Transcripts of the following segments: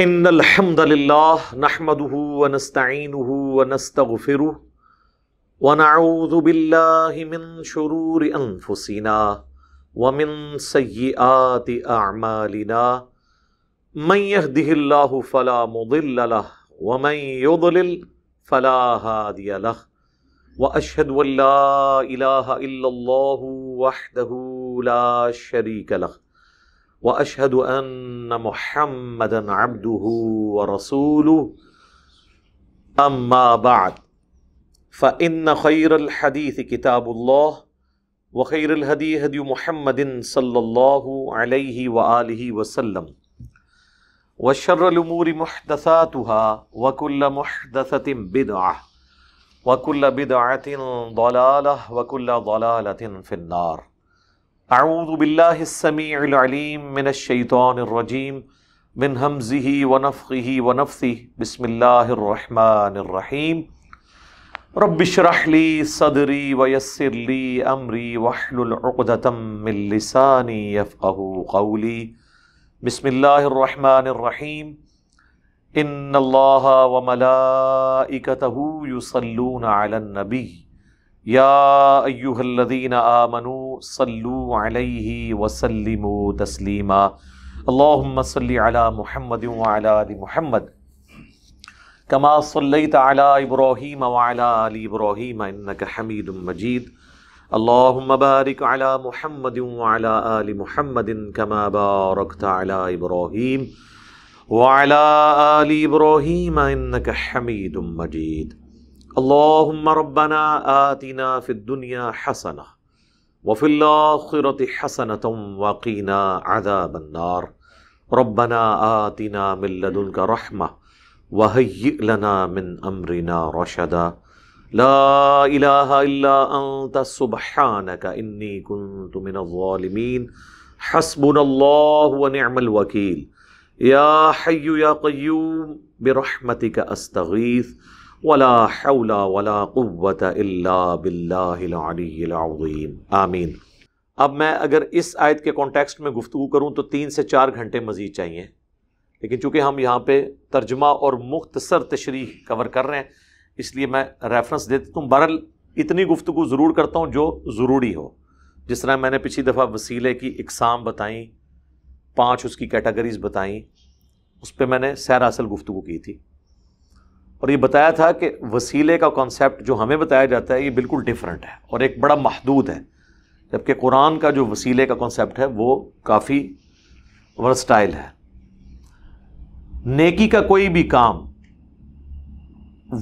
ان الحمد للہ نحمده ونستعینه ونستغفره ونعوذ باللہ من شرور انفسنا ومن سیئات اعمالنا من يهده اللہ فلا مضل له ومن يضلل فلا هادی له واشهد ان لا الہ الا اللہ وحدہ لا شریک له واشهد ان محمدا عبده ورسوله اما بعد فان خير الحديث كتاب الله وخير الهدي هدي محمد صلى الله عليه واله وسلم وشر الامور محدثاتها وكل محدثة بدعة وكل بدعة ضلالة وكل ضلالة في النار. اعوذ باللہ السمیع العلیم من الشیطان الرجیم من ہمزہ ونفخہ ونفثہ بسم اللہ الرحمن الرحیم رب اشرح لی صدری ویسر لی امری واحلل عقدۃ من لسانی یفقہوا قولی. بسم اللہ الرحمن الرحیم ان اللہ وملائکتہ یصلون علی النبی یا ایہا الذین آمنوا صلوا علیہ وسلموا تسلیما. اللہم صلی علی محمد وعلی آل محمد کما صلیت علی ابراہیم وعلی آل ابراہیم انک حمید مجید. اللہم بارک علی محمد وعلی آل محمد کما بارکت علی ابراہیم وعلی آل ابراہیم انک حمید مجید. اللہم ربنا آتنا فی الدنیا حسنہ وفی الآخرۃ حسنۃ وقنا عذاب النار. ربنا آتنا من لدنک رحمہ وہیئ لنا من امرنا رشدا. لا الہ الا انت سبحانک انی کنت من الظالمین. حسبنا اللہ ونعم الوکیل. یا حی یا قیوم برحمتک استغیث ولا حول ولا قوة الا باللہ العلی العظیم. آمین. اب میں اگر اس آیت کے کانٹیکسٹ میں گفتگو کروں تو 3 سے 4 گھنٹے مزید چاہیے، لیکن چونکہ ہم یہاں پہ ترجمہ اور مختصر تشریح کور کر رہے ہیں اس لیے میں ریفرنس دے دیتا ہوں. بہرحال اتنی گفتگو ضرور کرتا ہوں جو ضروری ہو. جس طرح میں نے پچھلی دفعہ وسیلے کی اقسام بتائیں، 5 اس کی کیٹیگریز بتائیں، اس پہ میں نے سیر اصل گفتگو کی تھی اور یہ بتایا تھا کہ وسیلے کا کانسیپٹ جو ہمیں بتایا جاتا ہے یہ بالکل ڈیفرنٹ ہے اور ایک بڑا محدود ہے، جبکہ قرآن کا جو وسیلے کا کانسیپٹ ہے وہ کافی ورسٹائل ہے. نیکی کا کوئی بھی کام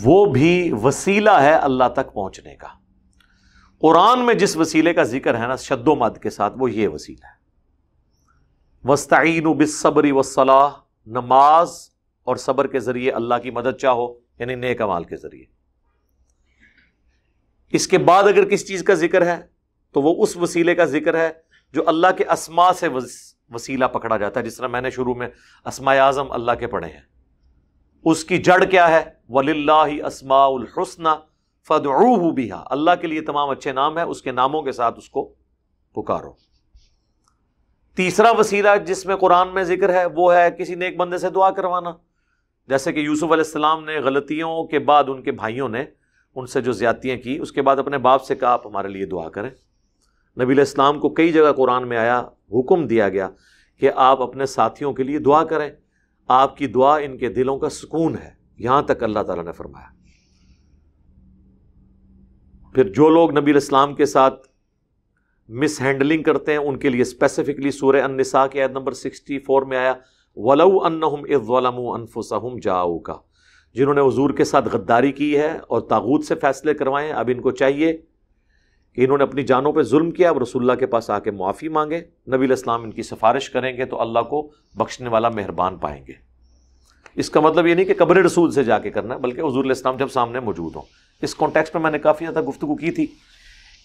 وہ بھی وسیلہ ہے اللہ تک پہنچنے کا. قرآن میں جس وسیلے کا ذکر ہے نا شد و مد کے ساتھ، وہ یہ وسیلہ ہے. وَاسْتَعِینُوا بِالصَّبْرِ وَالصَّلَاةِ، نماز اور صبر کے ذریعے اللہ کی مدد چاہو، یعنی نیک اعمال کے ذریعے. اس کے بعد اگر کس چیز کا ذکر ہے تو وہ اس وسیلے کا ذکر ہے جو اللہ کے اسماء سے وسیلہ پکڑا جاتا ہے. جس طرح میں نے شروع میں اسماء اعظم اللہ کے پڑھے ہیں، اس کی جڑ کیا ہے؟ وَلِلَّهِ أَسْمَاءُ الْحُسْنَى فَادْعُوهُ بِهَا. اللہ کے لیے تمام اچھے نام ہیں، اس کے ناموں کے ساتھ اس کو پکارو. تیسرا وسیلہ جس میں قرآن میں ذکر ہے وہ ہے کسی نیک بندے سے دعا کروانا. جیسے کہ یوسف علیہ السلام نے غلطیوں کے بعد ان کے بھائیوں نے ان سے جو زیادتیاں کی، اس کے بعد اپنے باپ سے کہا آپ ہمارے لیے دعا کریں. نبی علیہ السلام کو کئی جگہ قرآن میں آیا، حکم دیا گیا کہ آپ اپنے ساتھیوں کے لیے دعا کریں، آپ کی دعا ان کے دلوں کا سکون ہے. یہاں تک اللہ تعالیٰ نے فرمایا. پھر جو لوگ نبی علیہ السلام کے ساتھ مس ہینڈلنگ کرتے ہیں ان کے لیے اسپیسیفکلی سورہ النساء کی آیت نمبر 64 میں آیا وَلَوْ أَنَّهُمْ إِذْ ظَلَمُوا أَنفُسَهُمْ جَاءُوكَ. جنہوں نے حضور کے ساتھ غداری کی ہے اور طاغوت سے فیصلے کروائے ہیں، اب ان کو چاہیے کہ انہوں نے اپنی جانوں پہ ظلم کیا، اب رسول اللہ کے پاس آ کے معافی مانگے. نبی علیہ السلام ان کی سفارش کریں گے تو اللہ کو بخشنے والا مہربان پائیں گے. اس کا مطلب یہ نہیں کہ قبر رسول سے جا کے کرنا ہے، بلکہ حضور علیہ السلام جب سامنے موجود ہوں. اس کانٹیکسٹ میں میں نے کافی زیادہ گفتگو کی تھی.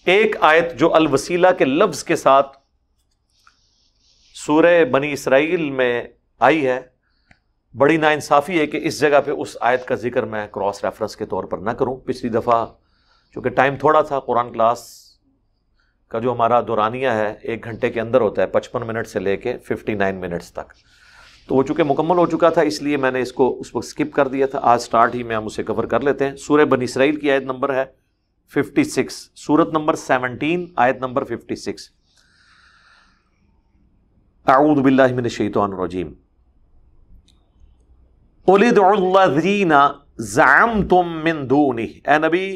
ایک آیت جو الوسیلہ کے لفظ کے ساتھ سورہ بنی اسرائیل میں آئی ہے، بڑی ناانصافی ہے کہ اس جگہ پہ اس آیت کا ذکر میں کراس ریفرنس کے طور پر نہ کروں. پچھلی دفعہ چونکہ ٹائم تھوڑا تھا، قرآن کلاس کا جو ہمارا دورانیہ ہے 1 گھنٹے کے اندر ہوتا ہے، 55 منٹ سے لے کے 59 منٹس تک، تو وہ چونکہ مکمل ہو چکا تھا اس لیے میں نے اس کو اس وقت سکپ کر دیا تھا. آج سٹارٹ ہی میں ہم اسے کور کر لیتے ہیں. سورہ بنی اسرائیل کی آیت نمبر ہے 56، سورت نمبر 17 آیت نمبر 56. اعوذ باللہ من الشیطان الرجیم. قل ادعوا الذین زعمتم من دونہ، اے نبی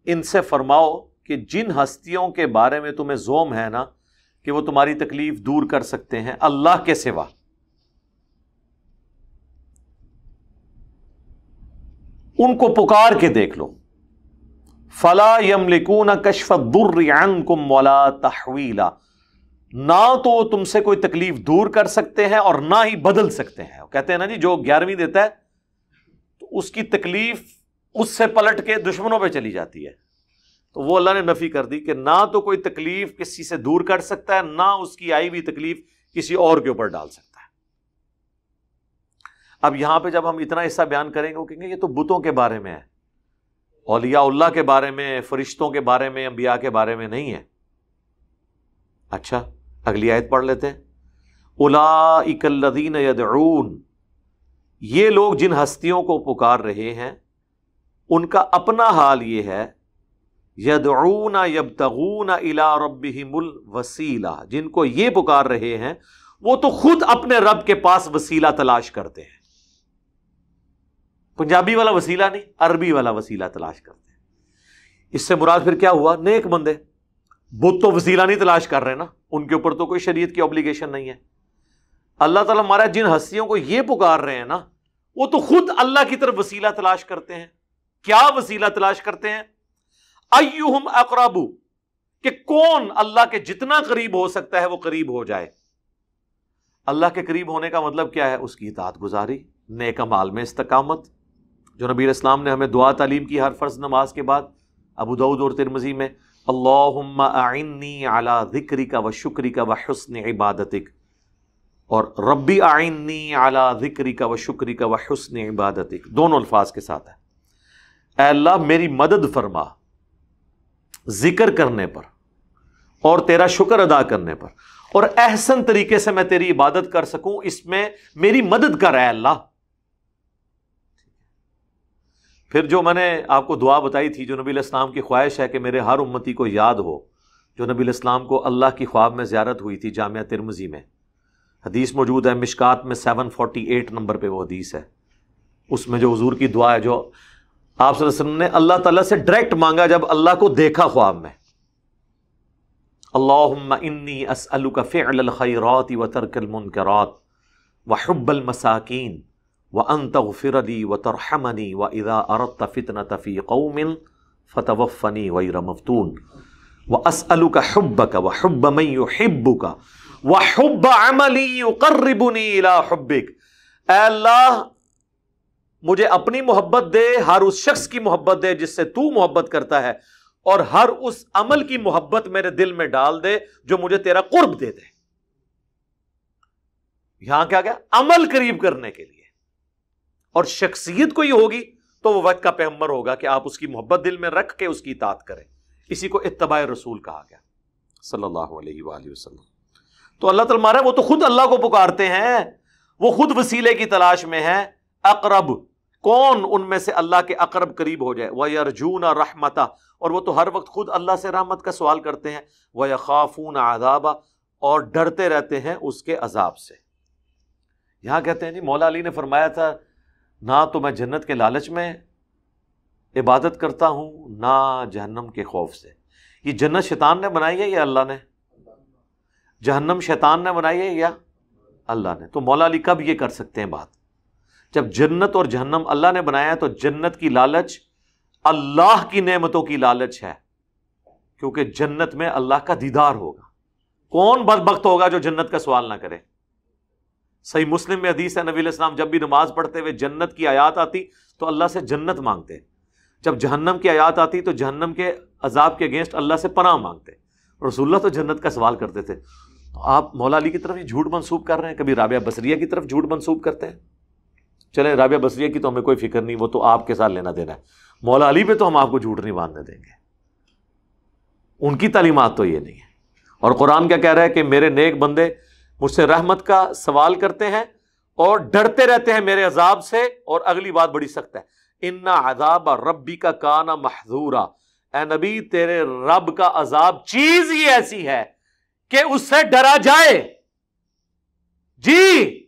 ان سے فرماؤ کہ جن ہستیوں کے بارے میں تمہیں زوم ہے نا کہ وہ تمہاری تکلیف دور کر سکتے ہیں اللہ کے سوا، ان کو پکار کے دیکھ لو. فلا یملکون کشف الضر عنکم ولا تحویلا، نہ تو وہ تم سے کوئی تکلیف دور کر سکتے ہیں اور نہ ہی بدل سکتے ہیں. کہتے ہیں نا جی جو 11ویں دیتا ہے تو اس کی تکلیف اس سے پلٹ کے دشمنوں پہ چلی جاتی ہے. تو وہ اللہ نے نفی کر دی کہ نہ تو کوئی تکلیف کسی سے دور کر سکتا ہے، نہ اس کی آئی ہوئی تکلیف کسی اور کے اوپر ڈال سکتا ہے. اب یہاں پہ جب ہم اتنا حصہ بیان کریں گے وہ کہیں گے یہ تو بتوں کے بارے میں ہے، اولیاء اللہ کے بارے میں، فرشتوں کے بارے میں، انبیاء کے بارے میں نہیں ہے. اچھا اگلی آیت پڑھ لیتے ہیں. اولئک الذین یدعون، یہ لوگ جن ہستیوں کو پکار رہے ہیں ان کا اپنا حال یہ ہے، یدعون یبتغون الی ربہم الوسیلہ، جن کو یہ پکار رہے ہیں وہ تو خود اپنے رب کے پاس وسیلہ تلاش کرتے ہیں. پنجابی والا وسیلہ نہیں، عربی والا وسیلہ تلاش کرتے ہیں. اس سے مراد پھر کیا ہوا؟ نیک بندے. بت تو وسیلہ نہیں تلاش کر رہے نا، ان کے اوپر تو کوئی شریعت کی اوبلیگیشن نہیں ہے. اللہ تعالیٰ ہمارا جن ہستیوں کو یہ پکار رہے ہیں نا وہ تو خود اللہ کی طرف وسیلہ تلاش کرتے ہیں. کیا وسیلہ تلاش کرتے ہیں؟ ایہم اقرب، کہ کون اللہ کے جتنا قریب ہو سکتا ہے وہ قریب ہو جائے. اللہ کے قریب ہونے کا مطلب کیا ہے؟ اس کی اطاعت گزاری، نیک اعمال میں استقامت، جو نبی علیہ السلام نے ہمیں دعا تعلیم کی ہر فرض نماز کے بعد ابو داؤد اور ترمذی میں، اللہم اعنی علی ذکرک و شکرک و حسن عبادتک، اور ربی اعنی علی ذکرک و شکرک و حسن عبادتک، دونوں الفاظ کے ساتھ ہے. اے اللہ میری مدد فرما ذکر کرنے پر اور تیرا شکر ادا کرنے پر، اور احسن طریقے سے میں تیری عبادت کر سکوں، اس میں میری مدد کر اے اللہ. پھر جو میں نے آپ کو دعا بتائی تھی، جو نبی علیہ السلام کی خواہش ہے کہ میرے ہر امتی کو یاد ہو، جو نبی علیہ السلام کو اللہ کی خواب میں زیارت ہوئی تھی جامعہ ترمذی میں، حدیث موجود ہے مشکات میں 748 نمبر پہ وہ حدیث ہے. اس میں جو حضور کی دعا ہے، جو آپ صلی اللہ علیہ وسلم نے اللہ تعالیٰ سے ڈائریکٹ مانگا جب اللہ کو دیکھا خواب میں، اللہم انی اسألک فعل الخیرات وترک المنکرات وحب المساکین وَأَن تَغْفِرَ لِي وَتَرْحَمَنِي وَإِذَا أَرَدْتَ فِتْنَةَ فِي قَوْمٍ فَتَوَفَّنِي غَيْرَ مَفْتُونٍ وَأَسْأَلُكَ حُبَّكَ وَحُبَّ مَن يُحِبُّكَ وَحُبَّ عَمَلٍ يُقَرِّبُنِي إِلَىٰ حُبِّكَ. اے اللہ مجھے اپنی محبت دے، ہر اس شخص کی محبت دے جس سے تو محبت کرتا ہے، اور ہر اس عمل کی محبت میرے دل میں ڈال دے جو مجھے تیرا قرب دے دے. یہاں کیا گیا؟ عمل قریب کرنے کے لیے. اور شخصیت کوئی ہوگی تو وہ وقت کا پیغمبر ہوگا کہ آپ اس کی محبت دل میں رکھ کے اس کی اطاعت کریں. اسی کو اتباع رسول کہا گیا صلی اللہ علیہ وآلہ وسلم. تو اللہ تعالیٰ ہمارا وہ تو خود اللہ کو پکارتے ہیں، وہ خود وسیلے کی تلاش میں ہیں. اقرب، کون ان میں سے اللہ کے اقرب قریب ہو جائے. وَيَرْجُونَ رَحْمَتَهُ، اور وہ تو ہر وقت خود اللہ سے رحمت کا سوال کرتے ہیں. وَيَخَافُونَ عَذَابَهُ، اور ڈرتے رہتے ہیں اس کے عذاب سے. یہاں کہتے ہیں جی مولا علی نے فرمایا تھا نہ تو میں جنت کے لالچ میں عبادت کرتا ہوں نہ جہنم کے خوف سے. یہ جنت شیطان نے بنائی ہے یا اللہ نے؟ جہنم شیطان نے بنائی ہے یا اللہ نے؟ تو مولا علی کب یہ کر سکتے ہیں بات؟ جب جنت اور جہنم اللہ نے بنایا ہے تو جنت کی لالچ اللہ کی نعمتوں کی لالچ ہے، کیونکہ جنت میں اللہ کا دیدار ہوگا. کون بدبخت ہوگا جو جنت کا سوال نہ کرے؟ صحیح مسلم میں حدیث ہے، نبی علیہ السلام جب بھی نماز پڑھتے ہوئے جنت کی آیات آتی تو اللہ سے جنت مانگتے، جب جہنم کی آیات آتی تو جہنم کے عذاب کے اگینسٹ اللہ سے پناہ مانگتے. رسول اللہ تو جنت کا سوال کرتے تھے. تو آپ مولا علی کی طرف یہ جھوٹ منسوب کر رہے ہیں، کبھی رابعہ بصریہ کی طرف جھوٹ منسوب کرتے ہیں. چلیں رابعہ بصریہ کی تو ہمیں کوئی فکر نہیں، وہ تو آپ کے ساتھ لینا دینا ہے. مولا علی پہ تو ہم آپ کو جھوٹ نہیں باندھنے دیں گے، ان کی تعلیمات تو یہ نہیں ہے. اور قرآن کیا کہہ رہا ہے کہ میرے نیک بندے مجھ سے رحمت کا سوال کرتے ہیں اور ڈرتے رہتے ہیں میرے عذاب سے. اور اگلی بات بڑی سخت ہے, ان عذاب ربک کان محذورا, اے نبی تیرے رب کا عذاب چیز ہی ایسی ہے کہ اس سے ڈرا جائے. جی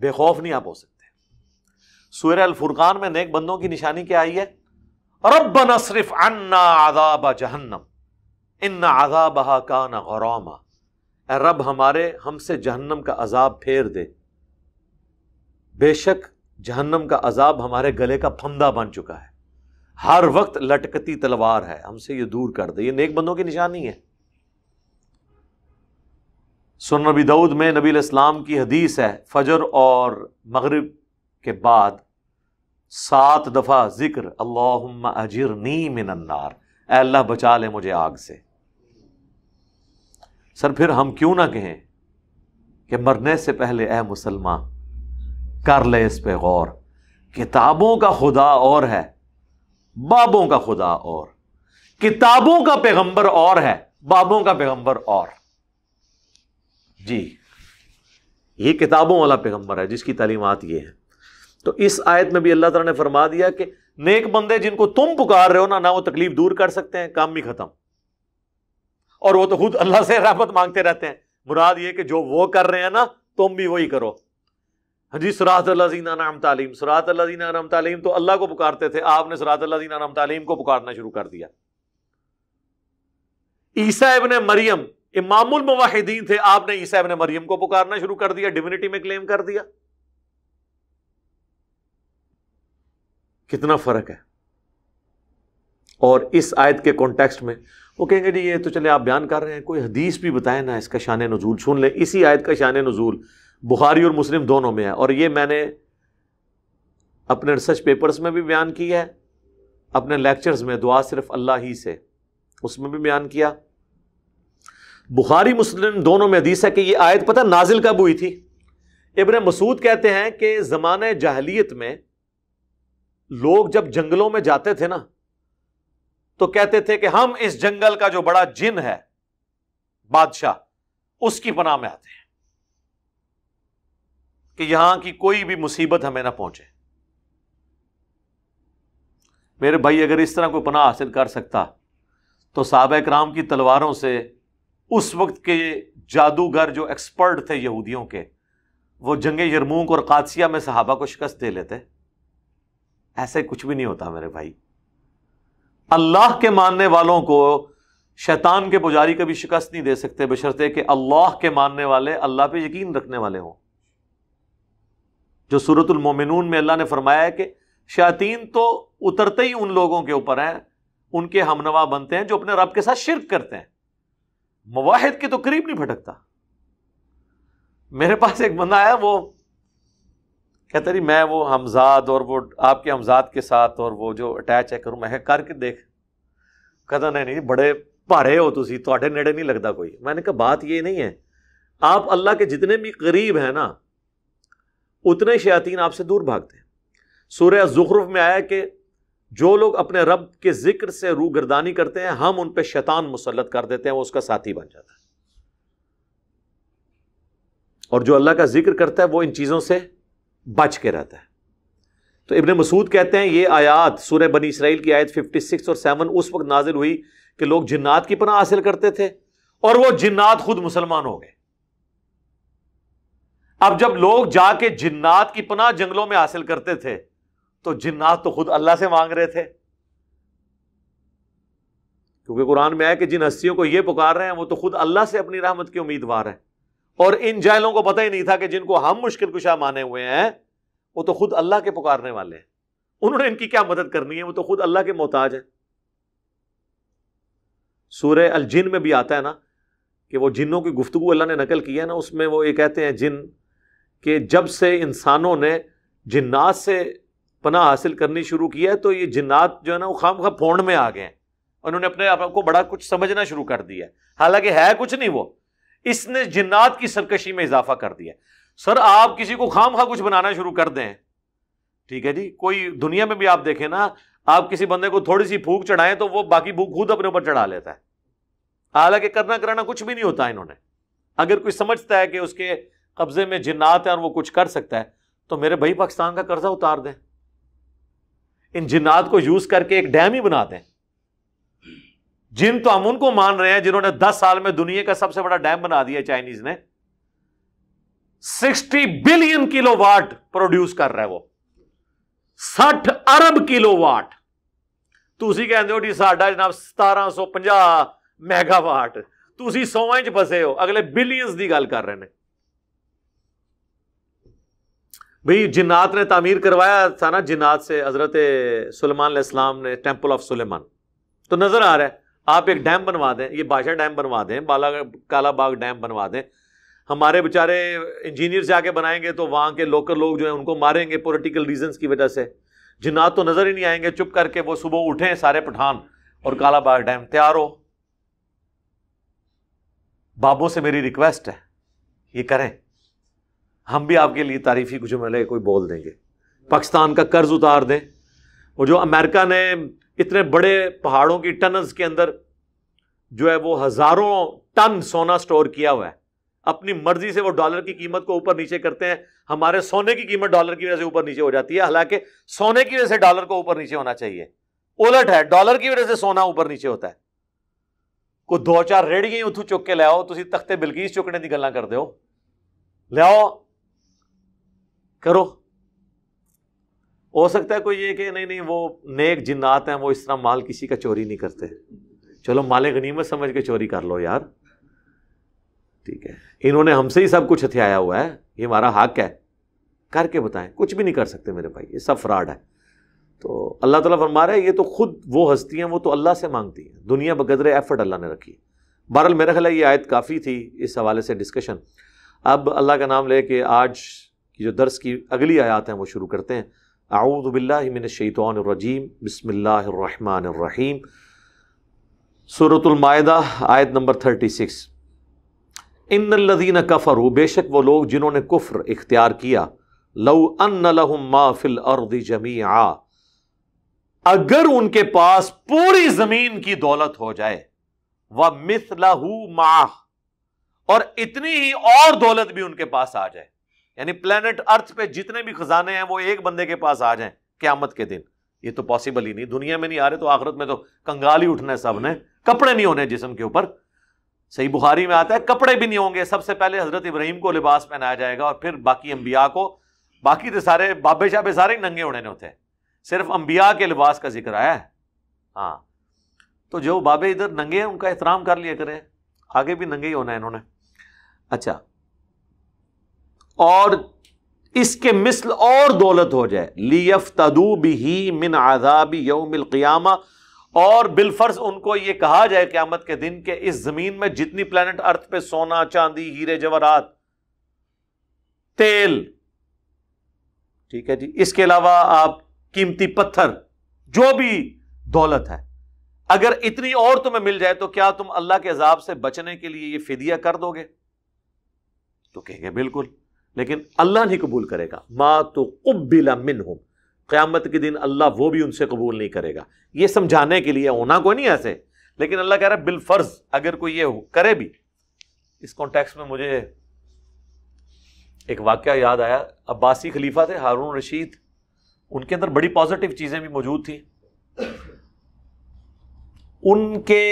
بے خوف نہیں آپ ہو سکتے. سورہ الفرقان میں نیک بندوں کی نشانی کیا آئی ہے؟ ربنا اصرف عنا عذاب جہنم ان عذابها کان غراما. اے رب ہمارے ہم سے جہنم کا عذاب پھیر دے, بے شک جہنم کا عذاب ہمارے گلے کا پھندا بن چکا ہے, ہر وقت لٹکتی تلوار ہے, ہم سے یہ دور کر دے. یہ نیک بندوں کی نشانی ہے. سنن نبی داؤد میں نبی علیہ السلام کی حدیث ہے, فجر اور مغرب کے بعد 7 دفعہ ذکر اللہم اجرنی من النار, اے اللہ بچا لے مجھے آگ سے. سر پھر ہم کیوں نہ کہیں کہ مرنے سے پہلے اے مسلمان کر لے اس پہ غور. کتابوں کا خدا اور ہے, بابوں کا خدا اور. کتابوں کا پیغمبر اور ہے, بابوں کا پیغمبر اور. جی یہ کتابوں والا پیغمبر ہے جس کی تعلیمات یہ ہیں. تو اس آیت میں بھی اللہ تعالیٰ نے فرما دیا کہ نیک بندے جن کو تم پکار رہے ہو نا, نہ وہ تکلیف دور کر سکتے ہیں, کام بھی ختم. اور وہ تو خود اللہ سے رحمت مانگتے رہتے ہیں. مراد یہ کہ جو وہ کر رہے ہیں نا تم بھی وہی کرو. ہاں جی صراط الذین انعمت علیہم, صراط الذین انعمت علیہم تو اللہ کو پکارتے تھے, آپ نے صراط الذین انعمت علیہم کو پکارنا شروع کر دیا. عیسیٰ ابن مریم امام الموحدین تھے, آپ نے عیسیٰ ابن مریم کو پکارنا شروع کر دیا, ڈیوینٹی میں کلیم کر دیا. کتنا فرق ہے. اور اس آیت کے کانٹیکسٹ میں وہ کہیں گے جی یہ تو چلے آپ بیان کر رہے ہیں, کوئی حدیث بھی بتائیں نا اس کا شان نزول. سن لیں, اسی آیت کا شان نزول بخاری اور مسلم دونوں میں ہے, اور یہ میں نے اپنے ریسرچ پیپرز میں بھی بیان کیا ہے, اپنے لیکچرز میں دعا صرف اللہ ہی سے اس میں بھی بیان کیا. بخاری مسلم دونوں میں حدیث ہے کہ یہ آیت پتہ نازل کب ہوئی تھی. ابن مسعود کہتے ہیں کہ زمانہ جاہلیت میں لوگ جب جنگلوں میں جاتے تھے نا تو کہتے تھے کہ ہم اس جنگل کا جو بڑا جن ہے بادشاہ اس کی پناہ میں آتے ہیں کہ یہاں کی کوئی بھی مصیبت ہمیں نہ پہنچے. میرے بھائی اگر اس طرح کوئی پناہ حاصل کر سکتا تو صحابہ کرام کی تلواروں سے اس وقت کے جادوگر جو ایکسپرٹ تھے یہودیوں کے, وہ جنگ یرموک اور قادسیہ میں صحابہ کو شکست دے لیتے. ایسے کچھ بھی نہیں ہوتا میرے بھائی. اللہ کے ماننے والوں کو شیطان کے پجاری کبھی شکست نہیں دے سکتے بشرطے کہ اللہ کے ماننے والے اللہ پہ یقین رکھنے والے ہوں. جو سورۃ المومنون میں اللہ نے فرمایا ہے کہ شیاطین تو اترتے ہی ان لوگوں کے اوپر ہیں, ان کے ہمنوا بنتے ہیں جو اپنے رب کے ساتھ شرک کرتے ہیں, موحد کے تو قریب نہیں پھٹکتا. میرے پاس ایک بندہ آیا, وہ کہتا رہی میں وہ ہمزاد اور وہ آپ کے ہمزاد کے ساتھ اور وہ جو اٹیچ ہے کروں. میں کر کے دیکھ. کہتا نہیں بڑے بھارے ہو تسی, تواڈے نیڑے نہیں لگتا کوئی. میں نے کہا بات یہ نہیں ہے, آپ اللہ کے جتنے بھی قریب ہیں نا اتنے شیاطین آپ سے دور بھاگتے ہیں. سورہ الزخرف میں آیا کہ جو لوگ اپنے رب کے ذکر سے روگردانی کرتے ہیں ہم ان پہ شیطان مسلط کر دیتے ہیں, وہ اس کا ساتھی بن جاتا ہے. اور جو اللہ کا ذکر کرتا ہے وہ ان چیزوں سے بچ کے رہتا ہے. تو ابن مسعود کہتے ہیں یہ آیات سورہ بنی اسرائیل کی آیت 56 اور 7 اس وقت نازل ہوئی کہ لوگ جنات کی پناہ حاصل کرتے تھے اور وہ جنات خود مسلمان ہو گئے. اب جب لوگ جا کے جنات کی پناہ جنگلوں میں حاصل کرتے تھے تو جنات تو خود اللہ سے مانگ رہے تھے, کیونکہ قرآن میں آیا کہ جن ہستیوں کو یہ پکار رہے ہیں وہ تو خود اللہ سے اپنی رحمت کے امیدوار ہیں. اور ان جاہلوں کو پتہ ہی نہیں تھا کہ جن کو ہم مشکل کشا مانے ہوئے ہیں وہ تو خود اللہ کے پکارنے والے ہیں, انہوں نے ان کی کیا مدد کرنی ہے, وہ تو خود اللہ کے محتاج ہیں. سورہ الجن میں بھی آتا ہے نا کہ وہ جنوں کی گفتگو اللہ نے نقل کی ہے نا, اس میں وہ یہ کہتے ہیں جن کہ جب سے انسانوں نے جنات سے پناہ حاصل کرنی شروع کی ہے تو یہ جنات جو ہے نا وہ خام خواہ پھونڈ میں آ گئے ہیں, انہوں نے اپنے آپ کو بڑا کچھ سمجھنا شروع کر دیا, حالانکہ ہے کچھ نہیں, وہ اس نے جنات کی سرکشی میں اضافہ کر دیا. سر آپ کسی کو خام خواہ کچھ بنانا شروع کر دیں, ٹھیک ہے جی, کوئی دنیا میں بھی آپ دیکھیں نا, آپ کسی بندے کو تھوڑی سی پھونک چڑھائیں تو وہ باقی بھوک خود اپنے اوپر چڑھا لیتا ہے, حالانکہ کرنا کرانا کچھ بھی نہیں ہوتا. انہوں نے اگر کوئی سمجھتا ہے کہ اس کے قبضے میں جنات ہیں اور وہ کچھ کر سکتا ہے، تو میرے بھائی پاکستان کا قرضہ اتار دیں، ان جنات کو یوز کر کے ایک ڈیم ہی بنا دیں۔ جن تو ہم ان کو مان رہے ہیں جنہوں نے 10 سال میں دنیا کا سب سے بڑا ڈیم بنا دیا چائنیز نے، 60 بلین کلو واٹ پروڈیوس کر رہا ہے وہ، 60 ارب کلو واٹ۔ تسی کہندے ہو جی ساڈا جناب 1750 میگا واٹ، تسی 100 انچ پسے ہو، اگلے بلینز دی گل کر رہے ہیں۔ بھئی جنات نے تعمیر کروایا تھا نا جنات سے حضرت سلیمان علیہ السلام نے، ٹیمپل آف سلیمان، تو نظر آ رہا ہے آپ ایک ڈیم بنوا دیں، یہ بادشاہ ڈیم بنوا دیں، کالا باغ ڈیم بنوا دیں، ہمارے بیچارے انجینئر جا کے بنائیں گے تو وہاں کے لوکل لوگ جو ہیں ان کو ماریں گے پولیٹیکل ریزنز کی وجہ سے، جنات تو نظر ہی نہیں آئیں گے، چپ کر کے وہ صبح اٹھیں سارے پٹھان اور کالا باغ ڈیم تیار ہو۔ بابوں سے میری ریکویسٹ ہے یہ کریں، ہم بھی آپ کے لیے تعریفی کچھ جملے کوئی بول دیں گے، پاکستان کا قرض اتار دیں۔ وہ جو امریکہ نے اتنے بڑے پہاڑوں کی ٹنلز کے اندر جو ہے وہ ہزاروں ٹن سونا سٹور کیا ہوا ہے، اپنی مرضی سے وہ ڈالر کی قیمت کو اوپر نیچے کرتے ہیں، ہمارے سونے کی قیمت ڈالر کی وجہ سے اوپر نیچے ہو جاتی ہے، حالانکہ سونے کی وجہ سے ڈالر کو اوپر نیچے ہونا چاہیے، الٹ ہے، ڈالر کی وجہ سے سونا اوپر نیچے ہوتا ہے۔ کوئی 2-4 ریڑیاں اتھو چک کے لے آؤ، تسی تختے بلقیس چکنے دی گلاں کر دیو، لے آؤ کرو۔ ہو سکتا ہے کوئی یہ کہ نہیں وہ نیک جنات ہیں، وہ اس طرح مال کسی کا چوری نہیں کرتے، چلو مال غنیمت سمجھ کے چوری کر لو یار، ٹھیک ہے، انہوں نے ہم سے ہی سب کچھ ہتھیایا ہوا ہے، یہ ہمارا حق ہے، کر کے بتائیں، کچھ بھی نہیں کر سکتے میرے بھائی، یہ سب فراڈ ہے۔ تو اللہ تعالیٰ فرما رہا ہے یہ تو خود وہ ہستی ہیں، وہ تو اللہ سے مانگتی ہیں، دنیا بقدر ایفرٹ اللہ نے رکھی۔ بہرحال میرا خیال ہے یہ آیت کافی تھی اس حوالے سے ڈسکشن۔ اب اللہ کا نام لے کے آج کی جو درس کی اگلی آیات ہیں وہ شروع کرتے ہیں۔ اعوذ باللہ من الشیطان الرجیم، بسم اللہ الرحمن الرحیم، سورۃ المائدہ آیت نمبر 36۔ ان الذین کفروا، بے شک وہ لوگ جنہوں نے کفر اختیار کیا، لو ان لہم ما فی الارض جمیعا، اگر ان کے پاس پوری زمین کی دولت ہو جائے، وَمِثْلَهُ مَعَهُ، اور اتنی ہی اور دولت بھی ان کے پاس آ جائے، یعنی پلانٹ ارتھ پہ جتنے بھی خزانے ہیں وہ ایک بندے کے پاس آ جائیں قیامت کے دن، یہ تو پاسبل ہی نہیں، دنیا میں نہیں آ رہے تو آخرت میں تو کنگال ہی اٹھنا ہے سب نے، کپڑے نہیں ہونے جسم کے اوپر۔ صحیح بخاری میں آتا ہے کپڑے بھی نہیں ہوں گے، سب سے پہلے حضرت ابراہیم کو لباس پہنایا جائے گا اور پھر باقی انبیاء کو، باقی تو سارے بابے شابے سارے ننگے ہونے ہوتے ہیں، صرف انبیاء کے لباس کا ذکر آیا ہے۔ ہاں تو جو بابے ادھر ننگے ہیں ان کا احترام کر لیا کریں، آگے بھی ننگے ہی ہونا ہے انہوں نے۔ اچھا، اور اس کے مثل اور دولت ہو جائے، لیفتدوا بہ من عذاب یوم القیامہ، اور بالفرض ان کو یہ کہا جائے قیامت کے دن کہ اس زمین میں جتنی پلانٹ ارتھ پہ سونا چاندی ہیرے جواہرات تیل، ٹھیک ہے جی، اس کے علاوہ آپ قیمتی پتھر، جو بھی دولت ہے، اگر اتنی اور تمہیں مل جائے تو کیا تم اللہ کے عذاب سے بچنے کے لیے یہ فدیہ کر دو گے؟ تو کہیں گے بالکل، لیکن اللہ نہیں قبول کرے گا۔ ما تقبل منہم، قیامت کے دن اللہ وہ بھی ان سے قبول نہیں کرے گا۔ یہ سمجھانے کے لیے، ہونا کوئی نہیں ایسے، لیکن اللہ کہہ رہا ہے بالفرض اگر کوئی یہ کرے بھی۔ اس کانٹیکس میں مجھے ایک واقعہ یاد آیا، عباسی خلیفہ تھے ہارون رشید، ان کے اندر بڑی پازیٹیو چیزیں بھی موجود تھیں۔ ان کے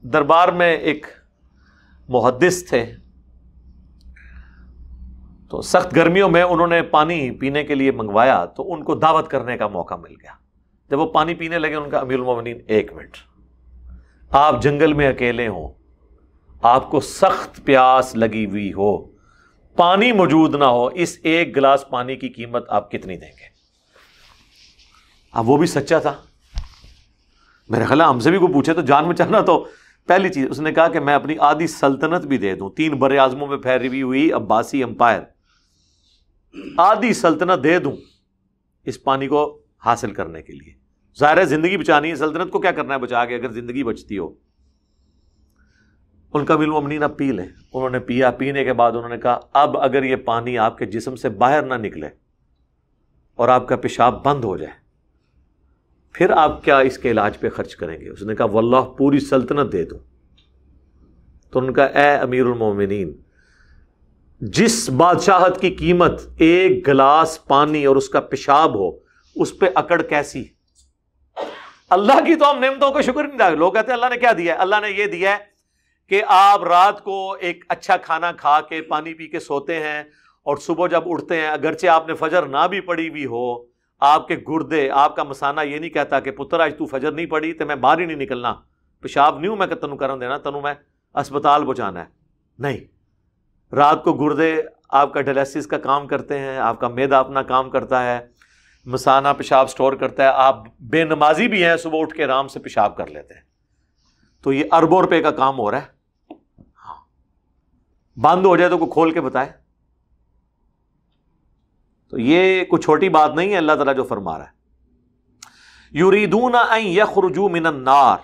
دربار میں ایک محدث تھے، تو سخت گرمیوں میں انہوں نے پانی پینے کے لیے منگوایا تو ان کو دعوت کرنے کا موقع مل گیا۔ جب وہ پانی پینے لگے، ان کا امیر المومنین 1 منٹ، آپ جنگل میں اکیلے ہوں، آپ کو سخت پیاس لگی ہوئی ہو، پانی موجود نہ ہو، اس 1 گلاس پانی کی قیمت آپ کتنی دیں گے؟ اب وہ بھی سچا تھا، میرے خیال ہم سے بھی کوئی پوچھے تو جان بچانا تو پہلی چیز، اس نے کہا کہ میں اپنی آدھی سلطنت بھی دے دوں، 3 بر اعظموں میں پھیلی ہوئی عباسی امپائر، آدھی سلطنت دے دوں اس پانی کو حاصل کرنے کے لیے۔ ظاہر ہے زندگی بچانی ہے، سلطنت کو کیا کرنا ہے بچا کے اگر زندگی بچتی ہو۔ ان کا امیر المومنین اب پی لیں، انہوں نے پیا، پینے کے بعد انہوں نے کہا اب اگر یہ پانی آپ کے جسم سے باہر نہ نکلے اور آپ کا پیشاب بند ہو جائے، پھر آپ کیا اس کے علاج پہ خرچ کریں گے؟ اس نے کہا واللہ پوری سلطنت دے دوں۔ تو ان کا اے امیر المومنین، جس بادشاہت کی قیمت ایک گلاس پانی اور اس کا پیشاب ہو، اس پہ اکڑ کیسی؟ اللہ کی تو ہم نعمتوں کا شکر نہیں ادا کرتے. لوگ کہتے ہیں اللہ نے کیا دیا ہے؟ اللہ نے یہ دیا ہے کہ آپ رات کو ایک اچھا کھانا کھا کے پانی پی کے سوتے ہیں، اور صبح جب اٹھتے ہیں اگرچہ آپ نے فجر نہ بھی پڑھی ہوئی ہو، آپ کے گردے، آپ کا مثانہ یہ نہیں کہتا کہ پتر آج تو فجر نہیں پڑھی تو میں باہر ہی نہیں نکلنا، پیشاب نہیں ہوں میں کہ تنوں کرن دینا، تنوں میں اسپتال پہنچانا ہے. نہیں، رات کو گردے آپ کا ڈائلیسس کا کام کرتے ہیں، آپ کا معدہ اپنا کام کرتا ہے، مثانہ پیشاب سٹور کرتا ہے. آپ بے نمازی بھی ہیں، صبح اٹھ کے آرام سے پیشاب کر لیتے ہیں. تو یہ اربوں روپے کا کام ہو رہا ہے. ہاں، بند ہو جائے تو کوئی کھول کے بتائے. تو یہ کوئی چھوٹی بات نہیں ہے اللہ تعالیٰ جو فرما رہا ہے. یریدون ان یخرجوا من النار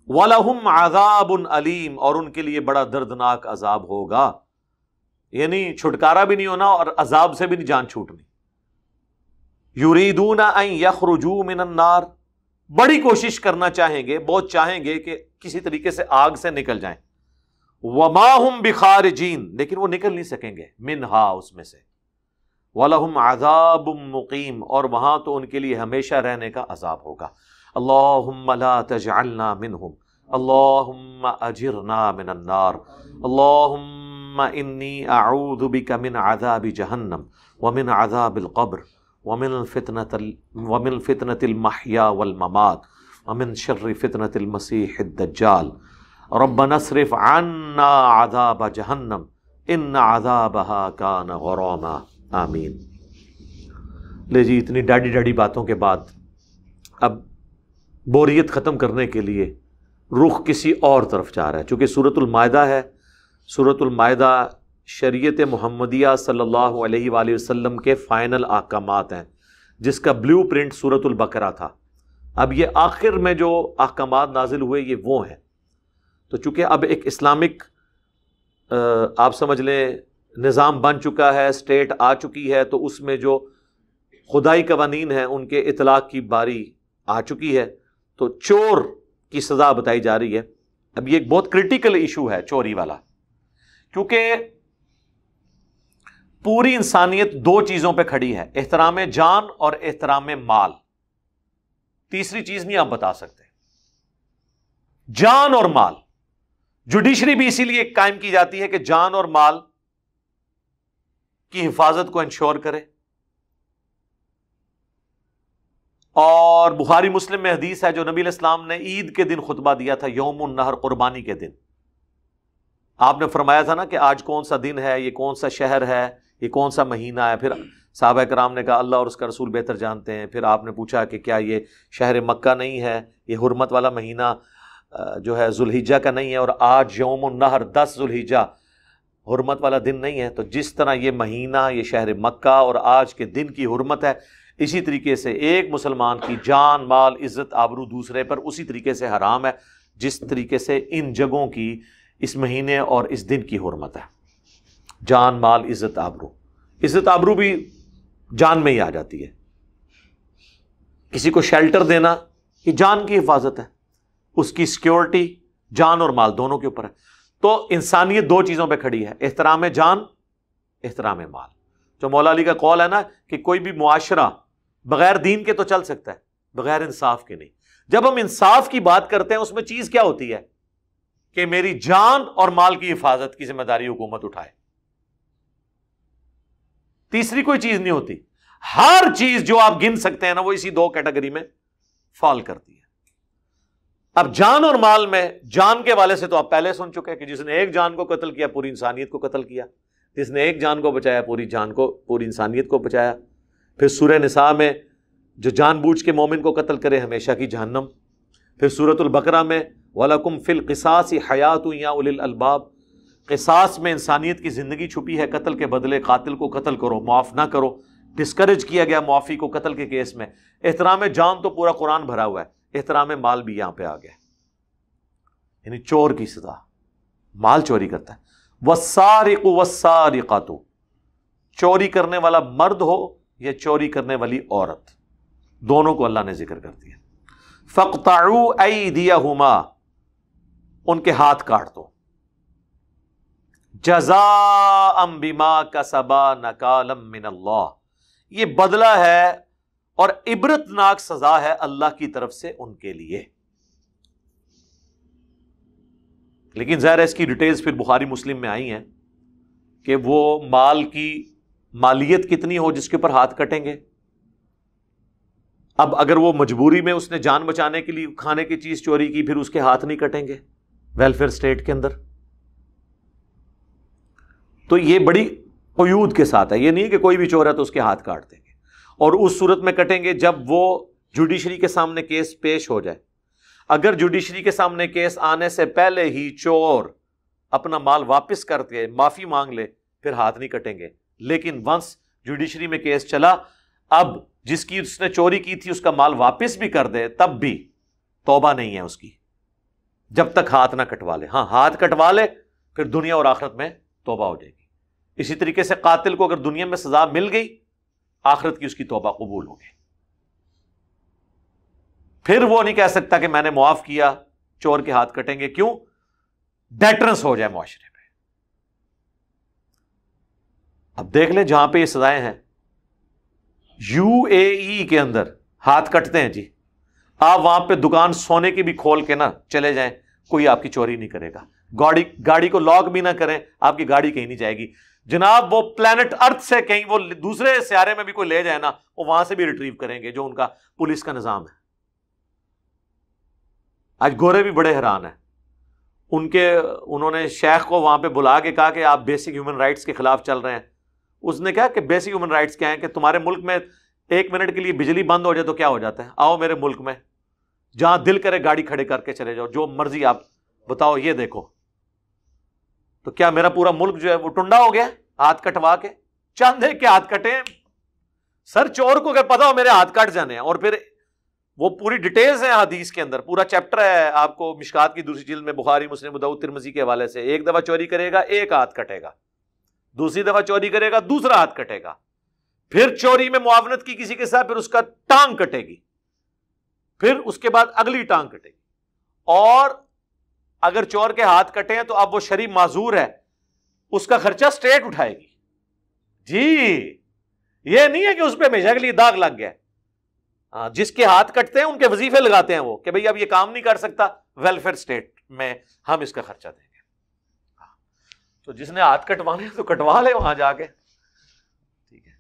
وَلَهُمْ عَذَابٌ عَلِيمٌ، اور ان کے لیے بڑا دردناک عذاب ہوگا. یعنی چھٹکارا بھی نہیں ہونا اور عذاب سے بھی نہیں جان چھوٹنی. یریدون ان یخرجوا من النار، بڑی کوشش کرنا چاہیں گے، بہت چاہیں گے کہ کسی طریقے سے آگ سے نکل جائیں. وَمَا هُمْ بِخَارِجِينَ، لیکن وہ نکل نہیں سکیں گے، منہا، اس میں سے. وَلَهُمْ عَذَابٌ مُقِيمٌ، اور وہاں تو ان کے لیے ہمیشہ رہنے کا عذاب ہوگا. اللہم لا تجعلنا منہم، اللہم اجرنا من النار، اللہم انی اعوذ بک من عذاب جہنم ومن عذاب القبر ومن فتنة المحیا والممات ومن شر فتنة المسیح الدجال. ربنا اصرف عنا عذاب جہنم ان عذابها کان غراما. آمین. لے جی، اتنی ڈاڈی باتوں کے بعد اب بوریت ختم کرنے کے لیے رخ کسی اور طرف جا رہا ہے. چونکہ سورۃ المائدہ ہے، سورۃ المائدہ شریعت محمدیہ صلی اللہ علیہ وآلہ وسلم کے فائنل احکامات ہیں، جس کا بلیو پرنٹ سورۃ البقرہ تھا. اب یہ آخر میں جو احکامات نازل ہوئے یہ وہ ہیں. تو چونکہ اب ایک اسلامک آپ سمجھ لیں نظام بن چکا ہے، اسٹیٹ آ چکی ہے، تو اس میں جو خدائی قوانین ہیں ان کے اطلاق کی باری آ چکی ہے. تو چور کی سزا بتائی جا رہی ہے. اب یہ ایک بہت کریٹیکل ایشو ہے چوری والا، کیونکہ پوری انسانیت دو چیزوں پہ کھڑی ہے، احترام جان اور احترام مال. تیسری چیز نہیں آپ بتا سکتے. جان اور مال. جوڈیشری بھی اسی لیے قائم کی جاتی ہے کہ جان اور مال کی حفاظت کو انشور کرے. اور بخاری مسلم میں حدیث ہے جو نبی علیہ السلام نے عید کے دن خطبہ دیا تھا، یوم النحر، قربانی کے دن. آپ نے فرمایا تھا نا کہ آج کون سا دن ہے، یہ کون سا شہر ہے، یہ کون سا مہینہ ہے. پھر صحابہ کرام نے کہا اللہ اور اس کا رسول بہتر جانتے ہیں. پھر آپ نے پوچھا کہ کیا یہ شہر مکہ نہیں ہے، یہ حرمت والا مہینہ جو ہے ذوالحجہ کا نہیں ہے، اور آج یوم النحر 10 ذوالحجہ حرمت والا دن نہیں ہے. تو جس طرح یہ مہینہ، یہ شہر مکہ اور آج کے دن کی حرمت ہے، اسی طریقے سے ایک مسلمان کی جان، مال، عزت، آبرو دوسرے پر اسی طریقے سے حرام ہے جس طریقے سے ان جگہوں کی، اس مہینے اور اس دن کی حرمت ہے. جان، مال، عزت، آبرو. عزت آبرو بھی جان میں ہی آ جاتی ہے. کسی کو شیلٹر دینا یہ جان کی حفاظت ہے، اس کی سیکیورٹی جان اور مال دونوں کے اوپر ہے. تو انسانیت دو چیزوں پہ کھڑی ہے، احترام جان، احترام مال. جو مولا علی کا قول ہے نا کہ کوئی بھی معاشرہ بغیر دین کے تو چل سکتا ہے، بغیر انصاف کے نہیں. جب ہم انصاف کی بات کرتے ہیں اس میں چیز کیا ہوتی ہے کہ میری جان اور مال کی حفاظت کی ذمہ داری حکومت اٹھائے. تیسری کوئی چیز نہیں ہوتی. ہر چیز جو آپ گن سکتے ہیں نا وہ اسی دو کیٹیگری میں فال کرتی ہے. اب جان اور مال میں، جان کے والے سے تو آپ پہلے سن چکے کہ جس نے ایک جان کو قتل کیا پوری انسانیت کو قتل کیا، جس نے ایک جان کو بچایا پوری انسانیت کو بچایا. پھر سورہ نساء میں جو جان بوجھ کے مومن کو قتل کرے ہمیشہ کی جہنم. پھر سورۃ البقرہ میں وَلَكُمْ فِي الْقِصَاصِ حَيَاةٌ يَا أُولِي الْأَلْبَابِ، قصاص میں انسانیت کی زندگی چھپی ہے. قتل کے بدلے قاتل کو قتل کرو، معاف نہ کرو. ڈسکریج کیا گیا معافی کو قتل کے کیس میں. احترام جان تو پورا قرآن بھرا ہوا ہے، احترام مال بھی یہاں پہ آ گیا. یعنی چور کی سزا، مال چوری کرتا ہے. وَالسَّارِقُ وَالسَّارِقَةُ، چوری کرنے والا مرد ہو یا چوری کرنے والی عورت، دونوں کو اللہ نے ذکر کر دیا. فَاقْطَعُوا أَيْدِيَهُمَا، ان کے ہاتھ کاٹ دو. جزاء بما کسبا نکالا من اللہ، یہ بدلہ ہے اور عبرتناک سزا ہے اللہ کی طرف سے ان کے لیے. لیکن ظاہر ہے اس کی ڈیٹیلز پھر بخاری مسلم میں آئی ہیں کہ وہ مال کی مالیت کتنی ہو جس کے اوپر ہاتھ کٹیں گے. اب اگر وہ مجبوری میں اس نے جان بچانے کے لیے کھانے کی چیز چوری کی، پھر اس کے ہاتھ نہیں کٹیں گے ویلفیئر اسٹیٹ کے اندر. تو یہ بڑی قیود کے ساتھ ہے، یہ نہیں کہ کوئی بھی چور ہے تو اس کے ہاتھ کاٹ دیں گے. اور اس صورت میں کٹیں گے جب وہ جوڈیشری کے سامنے کیس پیش ہو جائے. اگر جوڈیشری کے سامنے کیس آنے سے پہلے ہی چور اپنا مال واپس کر کے معافی مانگ لے پھر ہاتھ نہیں کٹیں گے. لیکن ونس جوڈیشری میں کیس چلا، اب جس کی اس نے چوری کی تھی اس کا مال واپس بھی کر دے تب بھی توبہ نہیں ہے اس کی، جب تک ہاتھ نہ کٹوا لے. ہاں ہاتھ کٹوا لے پھر دنیا اور آخرت میں توبہ ہو جائے گی. اسی طریقے سے قاتل کو اگر دنیا میں سزا مل گئی، آخرت کی اس کی توبہ قبول ہوگی. پھر وہ نہیں کہہ سکتا کہ میں نے معاف کیا، چور کے ہاتھ کٹیں گے. کیوں؟ ڈیٹرنس ہو جائے معاشرے میں. اب دیکھ لیں جہاں پہ یہ سزائیں ہیں، UAE کے اندر ہاتھ کٹتے ہیں جی. آپ وہاں پہ دکان سونے کی بھی کھول کے نہ چلے جائیں، کوئی آپ کی چوری نہیں کرے گا. گاڑی کو لاک بھی نہ کریں، آپ کی گاڑی کہیں نہیں جائے گی. جناب وہ پلانٹ ارتھ سے کہیں وہ دوسرے سیارے میں بھی کوئی لے جائے نا، وہ وہاں سے بھی ریٹریو کریں گے، جو ان کا پولیس کا نظام ہے. آج گورے بھی بڑے حیران ہیں. انہوں نے شیخ کو وہاں پہ بلا کے کہا کہ آپ بیسک ہیومن رائٹس کے خلاف چل رہے ہیں. اس نے کہا کہ بیسک ہیومن رائٹس کیا ہیں کہ تمہارے ملک میں 1 منٹ کے لیے بجلی بند ہو جائے تو کیا ہو جاتا ہے؟ آؤ میرے ملک میں جہاں دل کرے گاڑی کھڑے کر کے چلے جاؤ، جو مرضی آپ بتاؤ، یہ دیکھو. تو کیا میرا پورا ملک جو ہے وہ ٹنڈا ہو گیا ہاتھ کٹوا کے؟ چاند ہے کہ ہاتھ کٹے. سر چور کو اگر پتا ہو میرے ہاتھ کٹ جانے ہیں، اور پھر وہ پوری ڈیٹیلز ہیں حدیث کے اندر، پورا چیپٹر ہے آپ کو مشکات کی دوسری جلد میں، بخاری مسلم ابو داؤد ترمذی کے حوالے سے. 1 دفعہ چوری کرے گا 1 ہاتھ کٹے گا، دوسری دفعہ چوری کرے گا 2 ہاتھ کٹے گا، پھر چوری میں معاونت کی کسی کے ساتھ پھر اس کا ٹانگ کٹے گی، پھر اس کے بعد اگلی ٹانگ کٹے گی. اور اگر چور کے ہاتھ کٹے ہیں تو اب وہ شرعی معذور ہے، اس کا خرچہ اسٹیٹ اٹھائے گی. جی یہ نہیں ہے کہ اس پہ ہمیشہ کے لیے داغ لگ گیا. جس کے ہاتھ کٹتے ہیں ان کے وظیفے لگاتے ہیں وہ کہ بھئی اب یہ کام نہیں کر سکتا، ویلفیئر اسٹیٹ میں ہم اس کا خرچہ دیں گے. تو جس نے ہاتھ کٹوانے تو کٹوا لے وہاں جا کے. ٹھیک ہے،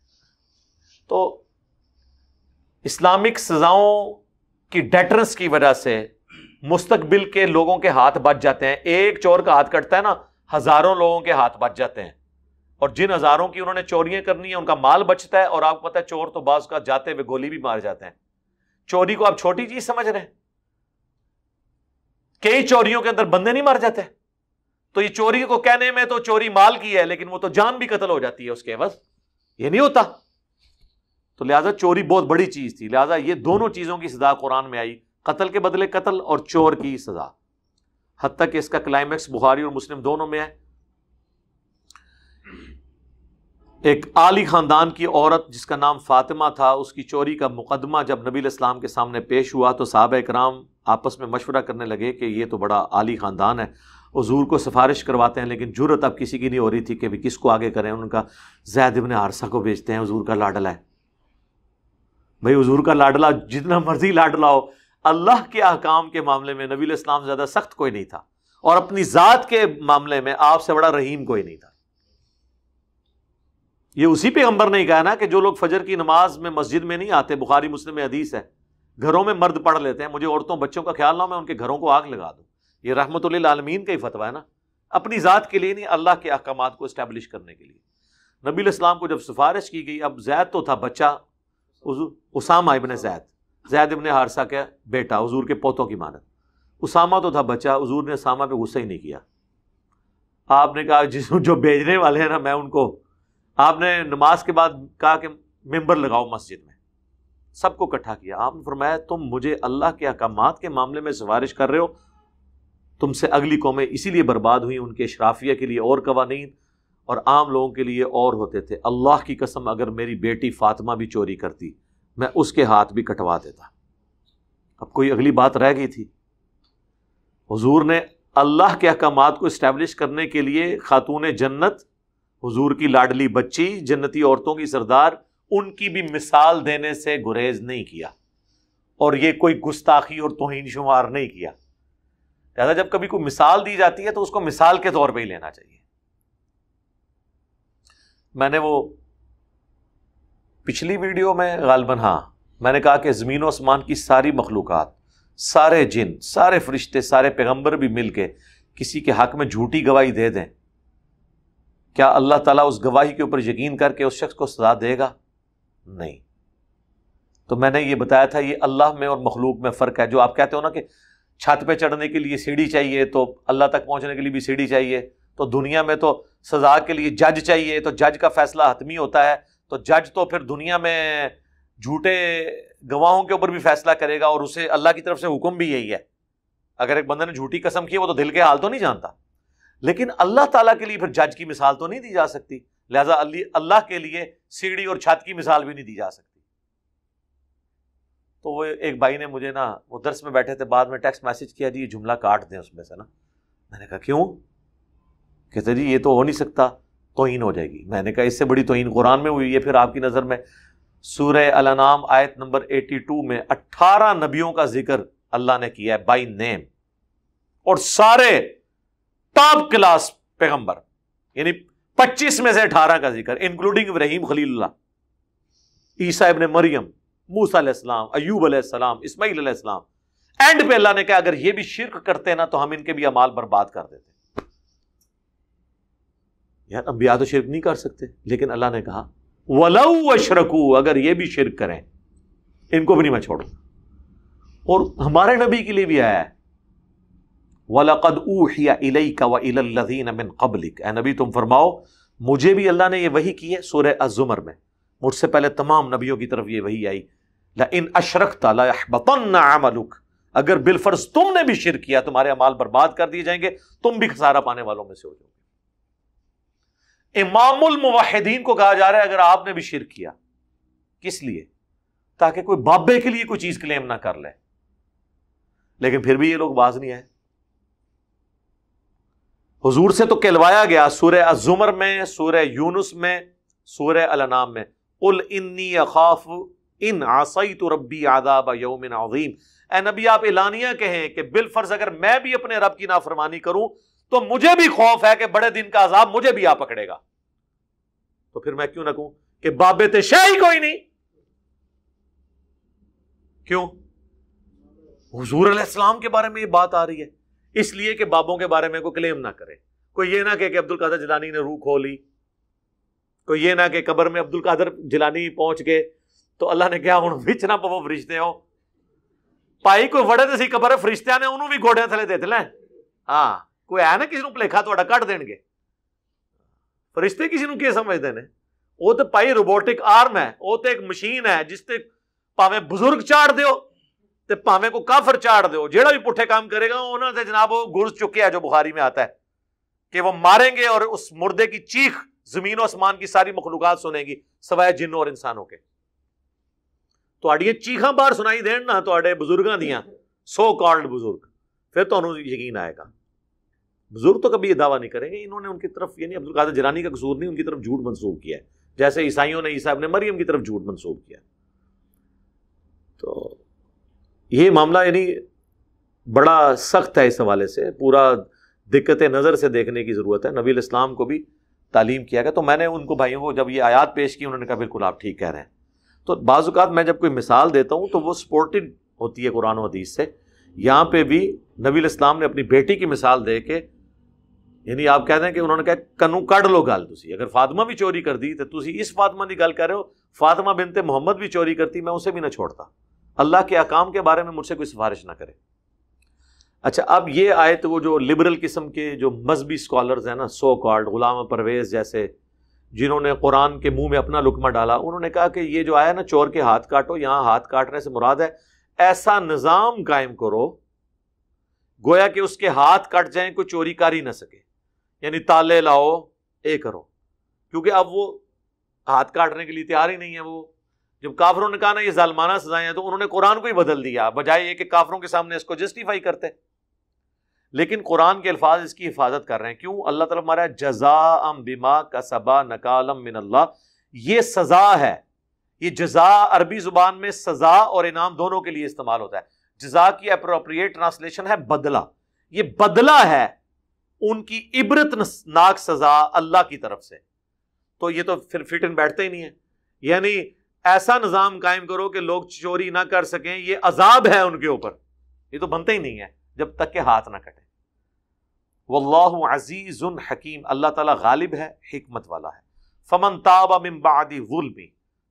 تو اسلامک سزاؤں کی ڈیٹرنس کی وجہ سے مستقبل کے لوگوں کے ہاتھ بچ جاتے ہیں. ایک چور کا ہاتھ کٹتا ہے نا، ہزاروں لوگوں کے ہاتھ بچ جاتے ہیں. اور جن ہزاروں کی انہوں نے چوریاں کرنی ہیں ان کا مال بچتا ہے. اور آپ کو پتہ ہے چور تو بعض کا جاتے ہوئے گولی بھی مار جاتے ہیں. چوری کو آپ چھوٹی چیز سمجھ رہے ہیں؟ کئی چوریوں کے اندر بندے نہیں مار جاتے. تو یہ چوری کو کہنے میں تو چوری مال کی ہے، لیکن وہ تو جان بھی قتل ہو جاتی ہے اس کے عوض. یہ نہیں ہوتا. تو لہٰذا چوری بہت بڑی چیز تھی. لہٰذا یہ دونوں چیزوں کی سزا قرآن میں آئی، قتل کے بدلے قتل اور چور کی سزا. حتیٰ کہ اس کا کلائمیکس بخاری اور مسلم دونوں میں ہے. ایک عالی خاندان کی عورت جس کا نام فاطمہ تھا، اس کی چوری کا مقدمہ جب نبی علیہ السلام کے سامنے پیش ہوا تو صحابہ کرام آپس میں مشورہ کرنے لگے کہ یہ تو بڑا عالی خاندان ہے، حضور کو سفارش کرواتے ہیں، لیکن جرأت اب کسی کی نہیں ہو رہی تھی کہ کس کو آگے کریں. ان کا زید ابن حارثہ کو بھیجتے ہیں، حضور کا لاڈلا ہے. بھائی حضور کا لاڈلا جتنا مرضی لاڈلا ہو، اللہ کے احکام کے معاملے میں نبی علیہ السلام زیادہ سخت کوئی نہیں تھا، اور اپنی ذات کے معاملے میں آپ سے بڑا رحیم کوئی نہیں تھا. یہ اسی پیغمبر نے کہا نا کہ جو لوگ فجر کی نماز میں مسجد میں نہیں آتے، بخاری مسلم میں حدیث ہے، گھروں میں مرد پڑھ لیتے ہیں، مجھے عورتوں بچوں کا خیال نہ ہو میں ان کے گھروں کو آگ لگا دوں. یہ رحمت للعالمین کا ہی فتویٰ ہے نا، اپنی ذات کے لیے نہیں، اللہ کے احکامات کو اسٹیبلش کرنے کے لیے. نبی علیہ السلام کو جب سفارش کی گئی، اب زید تو تھا بچہ، اسامہ ابن زید ابن حارثہ کا بیٹا، حضور کے پوتوں کی مانند. اسامہ تو تھا بچہ، حضور نے اسامہ پہ غصہ ہی نہیں کیا. آپ نے کہا جو بھیجنے والے ہیں نا میں ان کو، آپ نے نماز کے بعد کہا کہ ممبر لگاؤ مسجد میں، سب کو اکٹھا کیا. آپ نے فرمایا تم مجھے اللہ کے احکامات کے معاملے میں سفارش کر رہے ہو، تم سے اگلی قومیں اسی لیے برباد ہوئی، ان کے اشرافیہ کے لیے اور قوانین اور عام لوگوں کے لیے اور ہوتے تھے. اللہ کی قسم اگر میری بیٹی فاطمہ بھی چوری کرتی میں اس کے ہاتھ بھی کٹوا دیتا. اب کوئی اگلی بات رہ گئی تھی؟ حضور نے اللہ کے احکامات کو اسٹیبلش کرنے کے لیے خاتون جنت، حضور کی لاڈلی بچی، جنتی عورتوں کی سردار، ان کی بھی مثال دینے سے گریز نہیں کیا، اور یہ کوئی گستاخی اور توہین شمار نہیں کیا۔ لہذا جب کبھی کوئی مثال دی جاتی ہے تو اس کو مثال کے طور پہ ہی لینا چاہیے۔ میں نے وہ پچھلی ویڈیو میں غالباً میں نے کہا کہ زمین و آسمان کی ساری مخلوقات، سارے جن، سارے فرشتے، سارے پیغمبر بھی مل کے کسی کے حق میں جھوٹی گواہی دے دیں، کیا اللہ تعالیٰ اس گواہی کے اوپر یقین کر کے اس شخص کو سزا دے گا؟ نہیں۔ تو میں نے یہ بتایا تھا یہ اللہ میں اور مخلوق میں فرق ہے۔ جو آپ کہتے ہو نا کہ چھت پہ چڑھنے کے لیے سیڑھی چاہیے تو اللہ تک پہنچنے کے لیے بھی سیڑھی چاہیے، تو دنیا میں تو سزا کے لیے جج چاہیے، تو جج کا فیصلہ حتمی ہوتا ہے، تو جج تو پھر دنیا میں جھوٹے گواہوں کے اوپر بھی فیصلہ کرے گا، اور اسے اللہ کی طرف سے حکم بھی یہی ہے۔ اگر ایک بندے نے جھوٹی قسم کی وہ تو دل کے حال تو نہیں جانتا، لیکن اللہ تعالیٰ کے لیے پھر جج کی مثال تو نہیں دی جا سکتی، لہذا اللہ کے لیے سیڑھی اور چھت کی مثال بھی نہیں دی جا سکتی۔ تو وہ ایک بھائی نے مجھے وہ درس میں بیٹھے تھے، بعد میں ٹیکسٹ میسج کیا، جی یہ جملہ کاٹ دیں اس میں سے نا۔ میں نے کہا کیوں؟ کہتے جی یہ تو ہو نہیں سکتا، توہین ہو جائے گی۔ میں نے کہا اس سے بڑی توہین قرآن میں ہوئی ہے۔ پھر آپ کی نظر میں سورہ الانعام آیت نمبر 82 میں 18 نبیوں کا ذکر اللہ نے کیا ہے بائی نیم، اور سارے ٹاپ کلاس پیغمبر، یعنی 25 میں سے 18 کا ذکر، انکلوڈنگ ابراہیم خلیل اللہ، عیسیٰ ابن مریم، موسیٰ علیہ السلام، ایوب علیہ السلام، اسماعیل علیہ السلام۔ اینڈ پہ اللہ نے کہا اگر یہ بھی شرک کرتے نا تو ہم ان کے بھی اعمال برباد کر دیتے۔ یار انبیاء تو شرک نہیں کر سکتے، لیکن اللہ نے کہا وَلَوْ أَشْرَكُوا، اگر یہ بھی شرک کریں ان کو بھی نہیں میں چھوڑوں۔ اور ہمارے نبی کے لیے بھی آیا ہے وَلَقَدْ أُوحِيَ إِلَيْكَ وَإِلَى الَّذِينَ مِن قَبْلِكَ، اے نبی تم فرماؤ مجھے بھی اللہ نے یہ وحی کی ہے۔ سورہ الزمر میں مجھ سے پہلے تمام نبیوں کی طرف یہ وحی آئی، لَإِنْ أَشْرَكْتَ لَيَحْبَطَنَّ عَمَلُكَ، اگر بالفرض تم نے بھی شرک کیا تمہارے اعمال برباد کر دیے جائیں گے، تم بھی خسارہ پانے والوں میں سے ہو جاؤ گے۔ امام الموحدین کو کہا جا رہا ہے اگر آپ نے بھی شرک کیا، کس لیے؟ تاکہ کوئی بابے کے لیے کوئی چیز کلیم نہ کر لے، لیکن پھر بھی یہ لوگ باز نہیں آئے۔ حضور سے تو کہلوایا گیا سورہ الزمر میں، سورہ یونس میں، سورہ الانعام میں، قل انی اخاف ان عصیت ربی عذاب یوم عظیم، اے نبی آپ اعلانیہ کہیں کہ بالفرض اگر میں بھی اپنے رب کی نافرمانی کروں تو مجھے بھی خوف ہے کہ بڑے دن کا عذاب مجھے بھی آ پکڑے گا۔ تو پھر میں کیوں نہ کہوں کہ بابے تے شے ہی کوئی نہیں؟ کیوں؟ حضور علیہ السلام کے بارے میں یہ بات آ رہی ہے، اس لیے کہ بابوں کے بارے میں کوئی کلیم نہ کرے، کوئی یہ نہ کہ عبد القادر جیلانی نے روح کھولی، کوئی یہ نہ کہ قبر میں عبد القادر جیلانی پہنچ گئے تو اللہ نے کیا ہوں وچ نہ پو فرشتے ہو پائی کوئی وڑے تے سی قبر فرشتیاں نے انہوں بھی گوڑے تھلے دے لیں۔ ہاں کوئی ہے نا کسی نو بھلیکھا تہاڈا کٹ دین گے، فرشتے کسی نو کی سمجھتے ہیں؟ وہ تو پائی روبوٹک آرم ہے، وہ تو ایک مشین ہے جس تے پاویں بزرگ چاڑ دیو تے پاویں کو کافر چاڑ دیو، جیڑا بھی پٹھے کام کرے گا انہوں نے جناب وہ گرز چکے ہے، جو بخاری میں آتا ہے کہ وہ ماریں گے اور اس مردے کی چیخ زمین و آسمان کی ساری مخلوقات سنیں گی سوائے جنوں اور انسانوں کے۔ تہاڈیاں چیخاں باہر سنائی دین نا تہاڈے بزرگاں دیاں، سو کالڈ بزرگ، پھر تانوں یقین آئے گا۔ بزرگ تو کبھی یہ دعویٰ نہیں کریں گے، انہوں نے ان کی طرف یعنی عبد القادر جیلانی کا قصور نہیں، ان کی طرف جھوٹ منسوب کیا ہے، جیسے عیسائیوں نے عیسیٰ ابن مریم کی طرف جھوٹ منسوب کیا۔ تو یہ معاملہ یعنی بڑا سخت ہے، اس حوالے سے پورا دقت نظر سے دیکھنے کی ضرورت ہے۔ نبی الاسلام کو بھی تعلیم کیا گیا۔ تو میں نے ان کو بھائیوں کو جب یہ آیات پیش کی انہوں نے کہا بالکل آپ ٹھیک کہہ رہے ہیں۔ تو بعض اوقات میں جب کوئی مثال دیتا ہوں تو وہ سپورٹڈ ہوتی ہے قرآن و حدیث سے۔ یہاں پہ بھی نبی الاسلام نے اپنی بیٹی کی مثال دے کے، یعنی آپ کہتے ہیں کہ انہوں نے کہا کنوں کڈ لو گل، تسی اگر فاطمہ بھی چوری کر دی تو تسی اس فاطمہ دی گل کر رہے ہو، فاطمہ بنت محمد بھی چوری کرتی میں اسے بھی نہ چھوڑتا۔ اللہ کے احکام کے بارے میں مجھ سے کوئی سفارش نہ کرے۔ اچھا اب یہ آیت وہ جو لبرل قسم کے جو مذہبی سکالرز ہیں نا، سو کالڈ غلام پرویز جیسے، جنہوں نے قرآن کے منہ میں اپنا لقمہ ڈالا، انہوں نے کہا کہ یہ جو آیا نا چور کے ہاتھ کاٹو، یہاں ہاتھ کاٹنے سے مراد ہے ایسا نظام قائم کرو گویا کہ اس کے ہاتھ کٹ جائیں کوئی چوری کر ہی نہ سکے، یعنی تالے لاؤ اے کرو، کیونکہ اب وہ ہاتھ کاٹنے کے لیے تیار ہی نہیں ہے۔ وہ جب کافروں نے کہا نا یہ ظالمانہ سزائیں ہیں تو انہوں نے قرآن کو ہی بدل دیا، بجائے یہ کہ کافروں کے سامنے اس کو جسٹیفائی کرتے۔ لیکن قرآن کے الفاظ اس کی حفاظت کر رہے ہیں. کیوں؟ اللہ تعالیٰ ہمارا جزاء بما کسبا نکالا من اللہ، یہ سزا ہے. یہ جزا عربی زبان میں سزا اور انعام دونوں کے لیے استعمال ہوتا ہے. جزا کی اپروپریٹ ٹرانسلیشن ہے بدلہ. یہ بدلہ ہے ان کی عبرت ناک سزا اللہ کی طرف سے. تو یہ تو پھر فٹ ان بیٹھتے ہی نہیں ہے. یعنی ایسا نظام قائم کرو کہ لوگ چوری نہ کر سکیں، یہ عذاب ہے ان کے اوپر. یہ تو بنتے ہی نہیں ہے جب تک کہ ہاتھ نہ کٹے. واللہ عزیز حکیم، اللہ تعالیٰ غالب ہے، حکمت والا ہے. فمن تاب من بعد ظلم،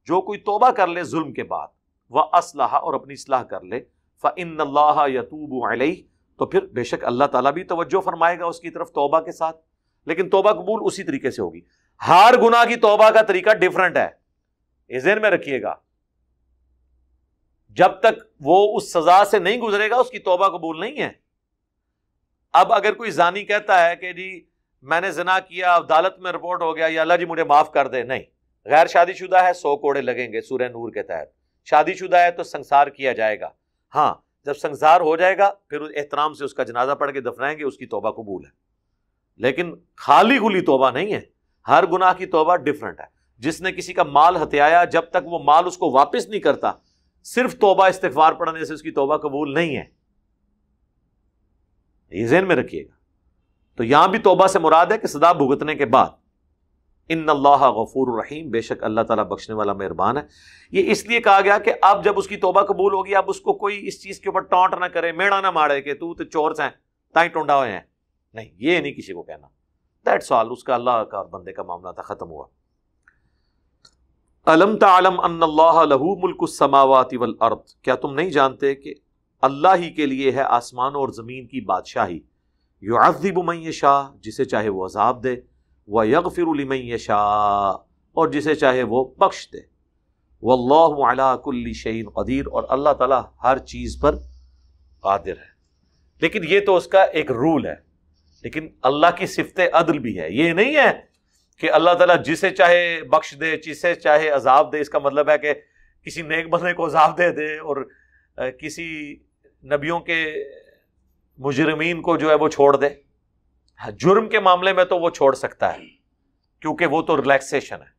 جو کوئی توبہ کر لے ظلم کے بعد، واصلح، اور اپنی اصلاح کر لے، فإن اللہ یتوب علیہ، تو پھر بے شک اللہ تعالیٰ بھی توجہ فرمائے گا اس کی طرف توبہ کے ساتھ. لیکن توبہ قبول اسی طریقے سے ہوگی. ہر گناہ کی توبہ کا طریقہ ڈیفرنٹ ہے، یہ ذہن میں رکھیے گا. جب تک وہ اس سزا سے نہیں گزرے گا اس کی توبہ قبول نہیں ہے. اب اگر کوئی زانی کہتا ہے کہ جی میں نے زنا کیا، عدالت میں رپورٹ ہو گیا، یا اللہ جی مجھے معاف کر دے، نہیں. غیر شادی شدہ ہے 100 کوڑے لگیں گے سورہ نور کے تحت. شادی شدہ ہے تو سنسار کیا جائے گا. ہاں جب سنسار ہو جائے گا پھر احترام سے اس کا جنازہ پڑھ کے دفنائیں گے، اس کی توبہ قبول ہے. لیکن خالی گلی توبہ نہیں ہے. ہر گناہ کی توبہ ڈیفرنٹ ہے. جس نے کسی کا مال ہتھیایا، جب تک وہ مال اس کو واپس نہیں کرتا، صرف توبہ استغفار پڑھنے سے اس کی توبہ قبول نہیں ہے. یہ ذہن میں رکھیے گا. تو یہاں بھی توبہ سے مراد ہے کہ سزا بھگتنے کے بعد. ان اللہ غفور رحیم، بے شک اللہ تعالیٰ بخشنے والا مہربان ہے. یہ اس لیے کہا گیا کہ اب جب اس کی توبہ قبول ہوگی، اب اس کو کوئی اس چیز کے اوپر ٹانٹ نہ کرے، میڑا نہ مارے کہ تو چور سے تائیں ٹونڈا ہوئے ہیں. نہیں، یہ نہیں کسی کو کہنا. That's all. اس کا اللہ کا اور بندے کا معاملہ تھا، ختم ہوا. الم تعلم ان اللہ لہ ملک السماوات والارض، کیا تم نہیں جانتے کہ اللہ ہی کے لیے ہے آسمانوں اور زمین کی بادشاہی. یعذب من یشاء، جسے چاہے وہ عذاب دے، ویغفر لمن یشاء، اور جسے چاہے وہ بخش دے. واللہ علی کل شیء قدیر، اور اللہ تعالیٰ ہر چیز پر قادر ہے. لیکن یہ تو اس کا ایک رول ہے. لیکن اللہ کی صفت عدل بھی ہے. یہ نہیں ہے کہ اللہ تعالیٰ جسے چاہے بخش دے، جسے چاہے عذاب دے. اس کا مطلب ہے کہ کسی نیک بندے کو عذاب دے دے اور کسی نبیوں کے مجرمین کو جو ہے وہ چھوڑ دے. جرم کے معاملے میں تو وہ چھوڑ سکتا ہے کیونکہ وہ تو ریلیکسیشن ہے.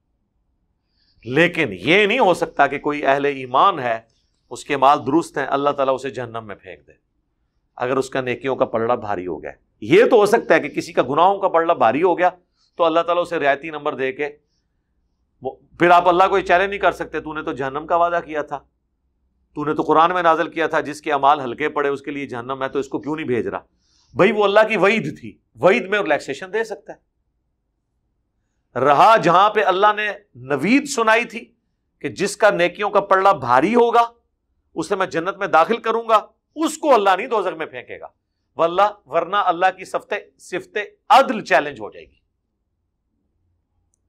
لیکن یہ نہیں ہو سکتا کہ کوئی اہل ایمان ہے، اس کے مال درست ہیں، اللہ تعالیٰ اسے جہنم میں پھینک دے اگر اس کا نیکیوں کا پلڑا بھاری ہو گیا. یہ تو ہو سکتا ہے کہ کسی کا گناہوں کا پلڑا بھاری ہو گیا تو اللہ تعالیٰ اسے رعایتی نمبر دے کے، پھر آپ اللہ کو یہ چیلنج نہیں کر سکتے تو نے تو جہنم کا وعدہ کیا تھا، تو نے تو قرآن میں نازل کیا تھا جس کے اعمال ہلکے پڑے اس کے لیے جہنم ہے، تو اس کو کیوں نہیں بھیج رہا. بھائی وہ اللہ کی وعید تھی، وعید میں ریلیکسیشن دے سکتا ہے. رہا جہاں پہ اللہ نے نوید سنائی تھی کہ جس کا نیکیوں کا پلڑا بھاری ہوگا اسے میں جنت میں داخل کروں گا، اس کو اللہ نہیں دوزخ میں پھینکے گا. واللہ ورنہ اللہ کی صفت عدل چیلنج ہو جائے گی.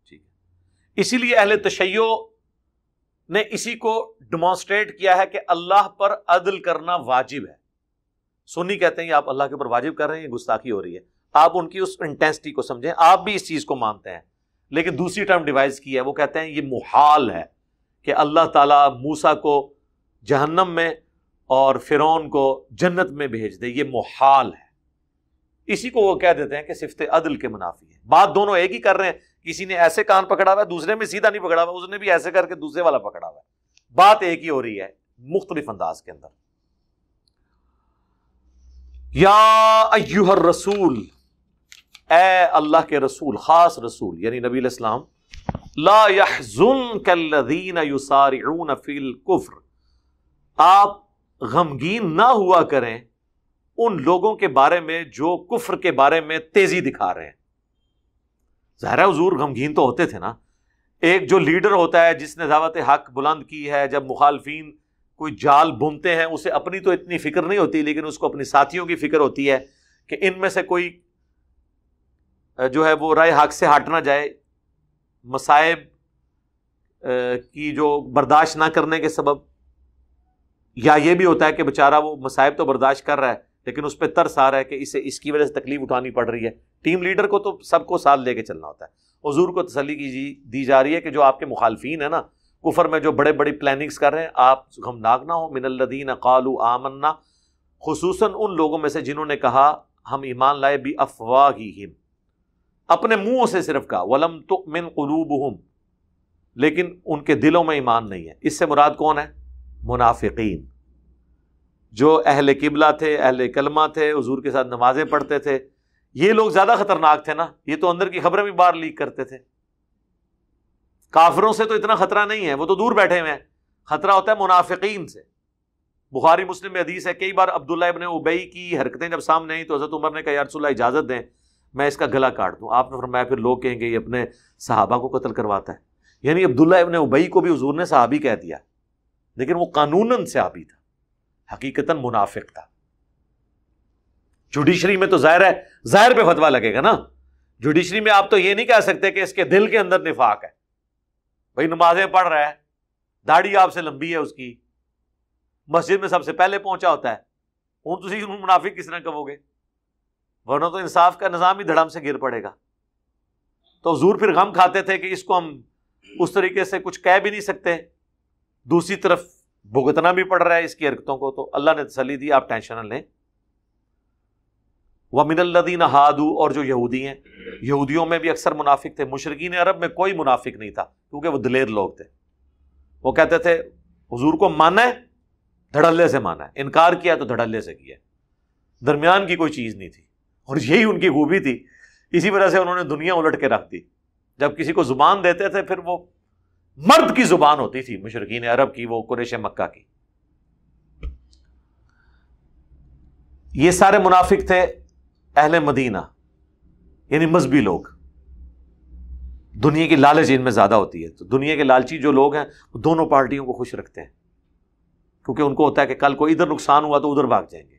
ٹھیک ہے، اسی لیے اہل تشیع نے اسی کو ڈیمانسٹریٹ کیا ہے کہ اللہ پر عدل کرنا واجب ہے. سنی کہتے ہیں آپ اللہ کے اوپر واجب کر رہے ہیں، یہ گستاخی ہو رہی ہے. آپ ان کی اس انٹینسٹی کو سمجھیں. آپ بھی اس چیز کو مانتے ہیں لیکن دوسری ٹرم ڈیوائز کی ہے. وہ کہتے ہیں یہ محال ہے کہ اللہ تعالیٰ موسیٰ کو جہنم میں اور فرعون کو جنت میں بھیج دے. یہ محال ہے. اسی کو وہ کہہ دیتے ہیں کہ صفت عدل کے منافی ہے. بات دونوں ایک ہی کر رہے ہیں. کسی نے ایسے کان پکڑا ہوا ہے، دوسرے میں سیدھا نہیں پکڑا ہوا، اس نے بھی ایسے کر کے دوسرے والا پکڑا ہوا ہے. بات ایک ہی ہو رہی ہے مختلف انداز کے اندر. یا ایھا الرسول، اے اللہ کے رسول، خاص رسول یعنی نبی علیہ السلام، لا يحزنک الذین یسارعون فی الکفر، آپ غمگین نہ ہوا کریں ان لوگوں کے بارے میں جو کفر کے بارے میں تیزی دکھا رہے ہیں. ظاہر ہے حضور غمگین تو ہوتے تھے نا. ایک جو لیڈر ہوتا ہے جس نے دعوت حق بلند کی ہے، جب مخالفین کوئی جال بنتے ہیں اسے اپنی تو اتنی فکر نہیں ہوتی لیکن اس کو اپنی ساتھیوں کی فکر ہوتی ہے کہ ان میں سے کوئی جو ہے وہ رائے حق سے ہٹ نہ جائے، مصائب کی جو برداشت نہ کرنے کے سبب. یا یہ بھی ہوتا ہے کہ بیچارہ وہ مصائب تو برداشت کر رہا ہے لیکن اس پہ ترس آ رہا ہے کہ اسے اس کی وجہ سے تکلیف اٹھانی پڑ رہی ہے. ٹیم لیڈر کو تو سب کو ساتھ لے کے چلنا ہوتا ہے. حضور کو تسلی دی جا رہی ہے کہ جو آپ کے مخالفین ہیں نا، کفر میں جو بڑے بڑی پلاننگز کر رہے ہیں، آپ غمناک نہ ہو. من الذین قالوا آمنا، خصوصاً ان لوگوں میں سے جنہوں نے کہا ہم ایمان لائے بِأَفْوَاهِهِمْ اپنے منہوں سے صرف کہا، وَلَمْ تُؤْمِنْ قُلُوبُهُمْ لیکن ان کے دلوں میں ایمان نہیں ہے۔ اس سے مراد کون ہے؟ منافقین، جو اہل قبلہ تھے، اہل کلمہ تھے، حضور کے ساتھ نمازیں پڑھتے تھے، یہ لوگ زیادہ خطرناک تھے نا، یہ تو اندر کی خبریں بھی باہر لیک کرتے تھے۔ کافروں سے تو اتنا خطرہ نہیں ہے، وہ تو دور بیٹھے ہوئے ہیں، خطرہ ہوتا ہے منافقین سے۔ بخاری مسلم میں حدیث ہے، کئی بار عبداللہ ابن ابی کی حرکتیں جب سامنے آئیں تو حضرت عمر نے کہا یا رسول اللہ اجازت دیں میں اس کا گلا کاٹ دوں۔ آپ نے فرمایا پھر لوگ کہیں گے یہ اپنے صحابہ کو قتل کرواتا ہے۔ یعنی عبداللہ ابن ابی کو بھی حضور نے صحابی کہہ دیا، لیکن وہ قانوناً صحابی تھا، حقیقتاً منافق تھا۔ جوڈیشری میں تو ظاہر ہے، ظاہر پہ فتویٰ لگے گا نا۔ جوڈیشری میں آپ تو یہ نہیں کہہ سکتے کہ اس کے دل کے اندر نفاق ہے، بھائی نمازیں پڑھ رہا ہے، داڑھی آپ سے لمبی ہے اس کی، مسجد میں سب سے پہلے پہنچا ہوتا ہے، ہوں تسی منافق کس طرح کہو گے؟ ورنہ تو انصاف کا نظام ہی دھڑم سے گر پڑے گا۔ تو حضور پھر غم کھاتے تھے کہ اس کو ہم اس طریقے سے کچھ کہہ بھی نہیں سکتے، دوسری طرف بھگتنا بھی پڑ رہا ہے اس کی حرکتوں کو، تو اللہ نے تسلی دی آپ ٹینشن نہ لیں۔ وَمِنَ الَّذِينَ هَادُوا اور جو یہودی ہیں، یہودیوں میں بھی اکثر منافق تھے، مشرکین عرب میں کوئی منافق نہیں تھا کیونکہ وہ دلیر لوگ تھے۔ وہ کہتے تھے حضور کو مانا ہے دھڑلے سے مانا ہے، انکار کیا تو دھڑلے سے کیا، درمیان کی کوئی چیز نہیں تھی، اور یہی ان کی خوبی تھی، اسی وجہ سے انہوں نے دنیا الٹ کے رکھ دی۔ جب کسی کو زبان دیتے تھے پھر وہ مرد کی زبان ہوتی تھی مشرکین عرب کی، وہ قریش مکہ کی۔ یہ سارے منافق تھے اہل مدینہ، یعنی مذہبی لوگ، دنیا کی لالچ ان میں زیادہ ہوتی ہے، تو دنیا کے لالچی جو لوگ ہیں وہ دونوں پارٹیوں کو خوش رکھتے ہیں، کیونکہ ان کو ہوتا ہے کہ کل کو ادھر نقصان ہوا تو ادھر بھاگ جائیں گے،